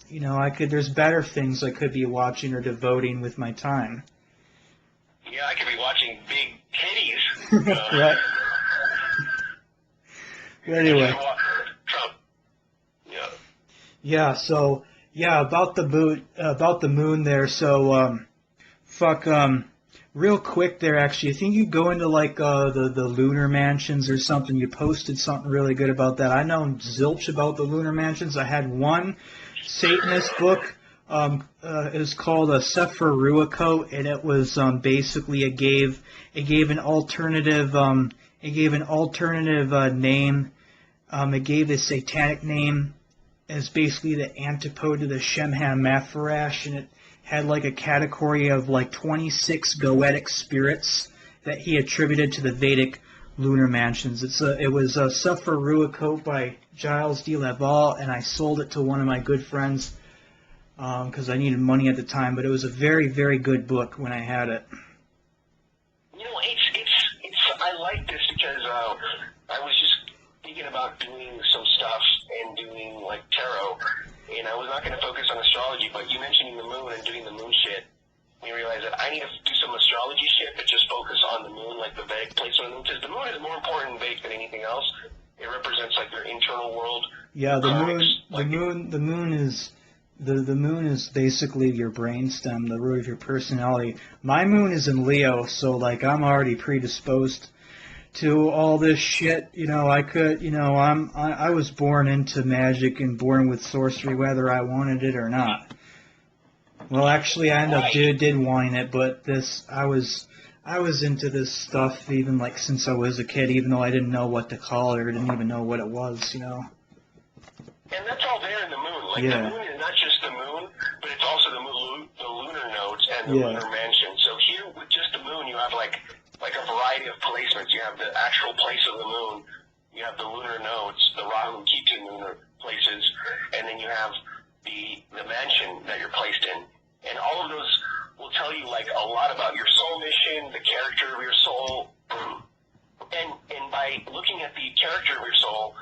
you know, there's better things I could be watching or devoting with my time. Yeah, I could be watching big titties. Right. But anyway. Trump. Yeah. Yeah. So yeah, about the moon there. So real quick there. Actually, I think you go into like the lunar mansions or something. You posted something really good about that. I know zilch about the lunar mansions. I had one Satanist book. It was called a Sefer Ruachot, and it was basically it gave an alternative name. It gave a satanic name as basically the antipode to the Shem HaMatharash, and it had like a category of like 26 goetic spirits that he attributed to the Vedic lunar mansions. It was a Sefer Ruachot by Giles D. Laval, and I sold it to one of my good friends because I needed money at the time. But it was a very, very good book when I had it. You know, I like this because I was just thinking about doing some stuff and doing like tarot, and I was not going to focus on astrology, but you mentioning the moon and doing the moon shit, you realize that I need to do some astrology shit, but just focus on the moon, like the Vedic placement of the moon, because the moon is more important in Vedic than anything else. It represents like their internal world. Yeah, the karmics, the moon is basically your brainstem, the root of your personality. My moon is in Leo, so like I'm already predisposed to all this shit. You know, I was born into magic and born with sorcery, whether I wanted it or not. Well, actually, I ended up did wanting it, but I was into this stuff even like since I was a kid, even though I didn't know what to call it or didn't even know what it was, you know. And that's all there in the moon. Like the moon is not just the moon, but it's also the lunar nodes and the lunar mansion. So here with just the moon, you have like a variety of placements. You have the actual place of the moon, you have the lunar nodes, the Rahu, Ketu lunar places, and then you have the mansion that you're placed in. And all of those will tell you like a lot about your soul mission, the character of your soul, and by looking at the character of your soul,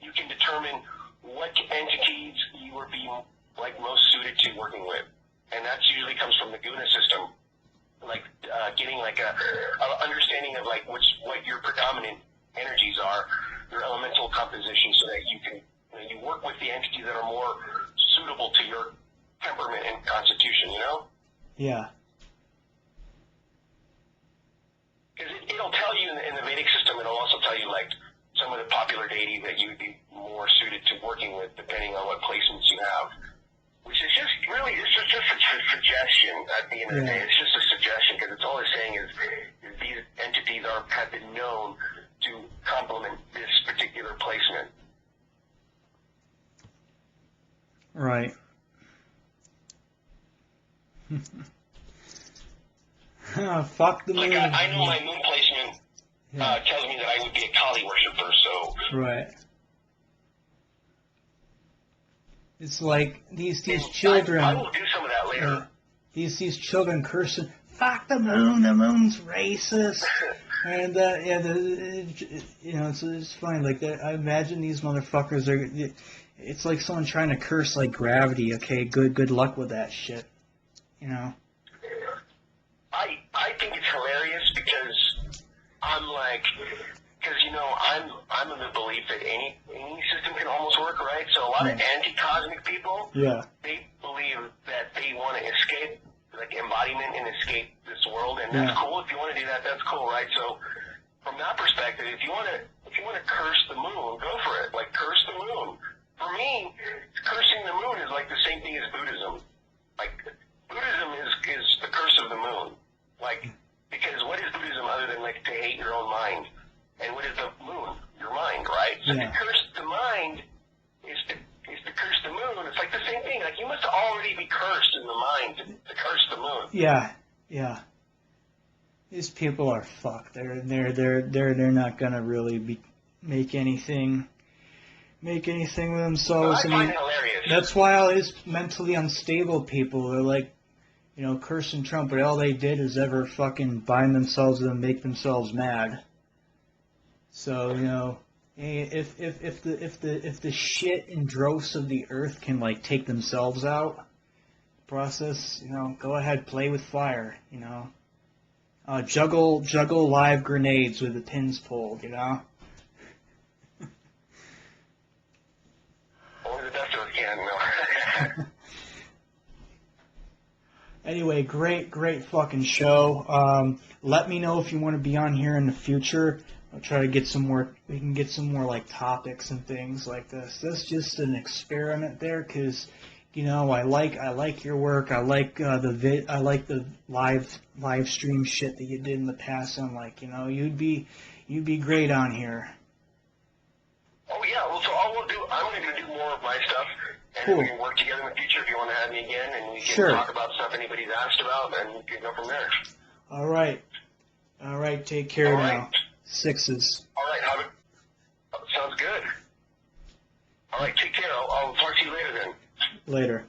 you can determine what entities you would be like most suited to working with, and that usually comes from the guna system, like getting like a understanding of like what your predominant energies are, your elemental composition, so that you can you work with the entities that are more suitable to your temperament and constitution. You know? Yeah. Because it'll tell you in the Vedic system. It'll also tell you like some of the popular deities that you would be more suited to working with, depending on what placements you have. Which is just really, it's just a suggestion at the end of the day. It's just a suggestion because it's all it's saying is these entities have been known to complement this particular placement. Right. Fuck the moon. Like I know my moon placement tells me that I would be a Kali worshiper, so. Right. It's like these children. I will do some of that later. These children cursing, "Fuck the moon! The moon's racist." And it's funny. Like I imagine these motherfuckers are. It's like someone trying to curse like gravity. Okay, good luck with that shit. You know. I think it's hilarious because I'm like. Because, you know, I'm of the belief that any system can almost work, right? So a lot of anti-cosmic people, they believe that they want to escape, like, embodiment and escape this world, and that's cool. If you want to do that, that's cool, right? So from that perspective, if you want to curse the moon, go for it. Like, curse the moon. For me, cursing the moon is like the same thing as Buddhism. Like, Buddhism is the curse of the moon. Like, because what is Buddhism other than, like, to hate your own mind? And what is the moon? Your mind, right? So to curse the mind is to curse the moon. It's like the same thing. Like you must already be cursed in the mind to curse the moon. Yeah. These people are fucked. They're not gonna really make anything with themselves. I find it hilarious. That's why all these mentally unstable people are like, you know, cursing Trump, but all they did is ever fucking bind themselves and make themselves mad. So, you know, if the shit and dross of the earth can like take themselves out, process, you know, go ahead, play with fire, you know. Juggle live grenades with the pins pulled, you know? Only the best of us can, no. Anyway, great fucking show. Let me know if you want to be on here in the future. I'll try to get some more, we can get some more like topics and things like this. That's just an experiment there, because, you know, I like your work. I like I like the live stream shit that you did in the past. I'm like, you know, you'd be great on here. Oh yeah, well, so all we'll do, I'm going to do more of my stuff, and Cool. we can work together in the future if you want to have me again, and we can Sure. talk about stuff anybody's asked about, and we can go from there. All right, take care All right. now. Sixes. All right, sounds good. All right, take care. I'll talk to you later then. Later.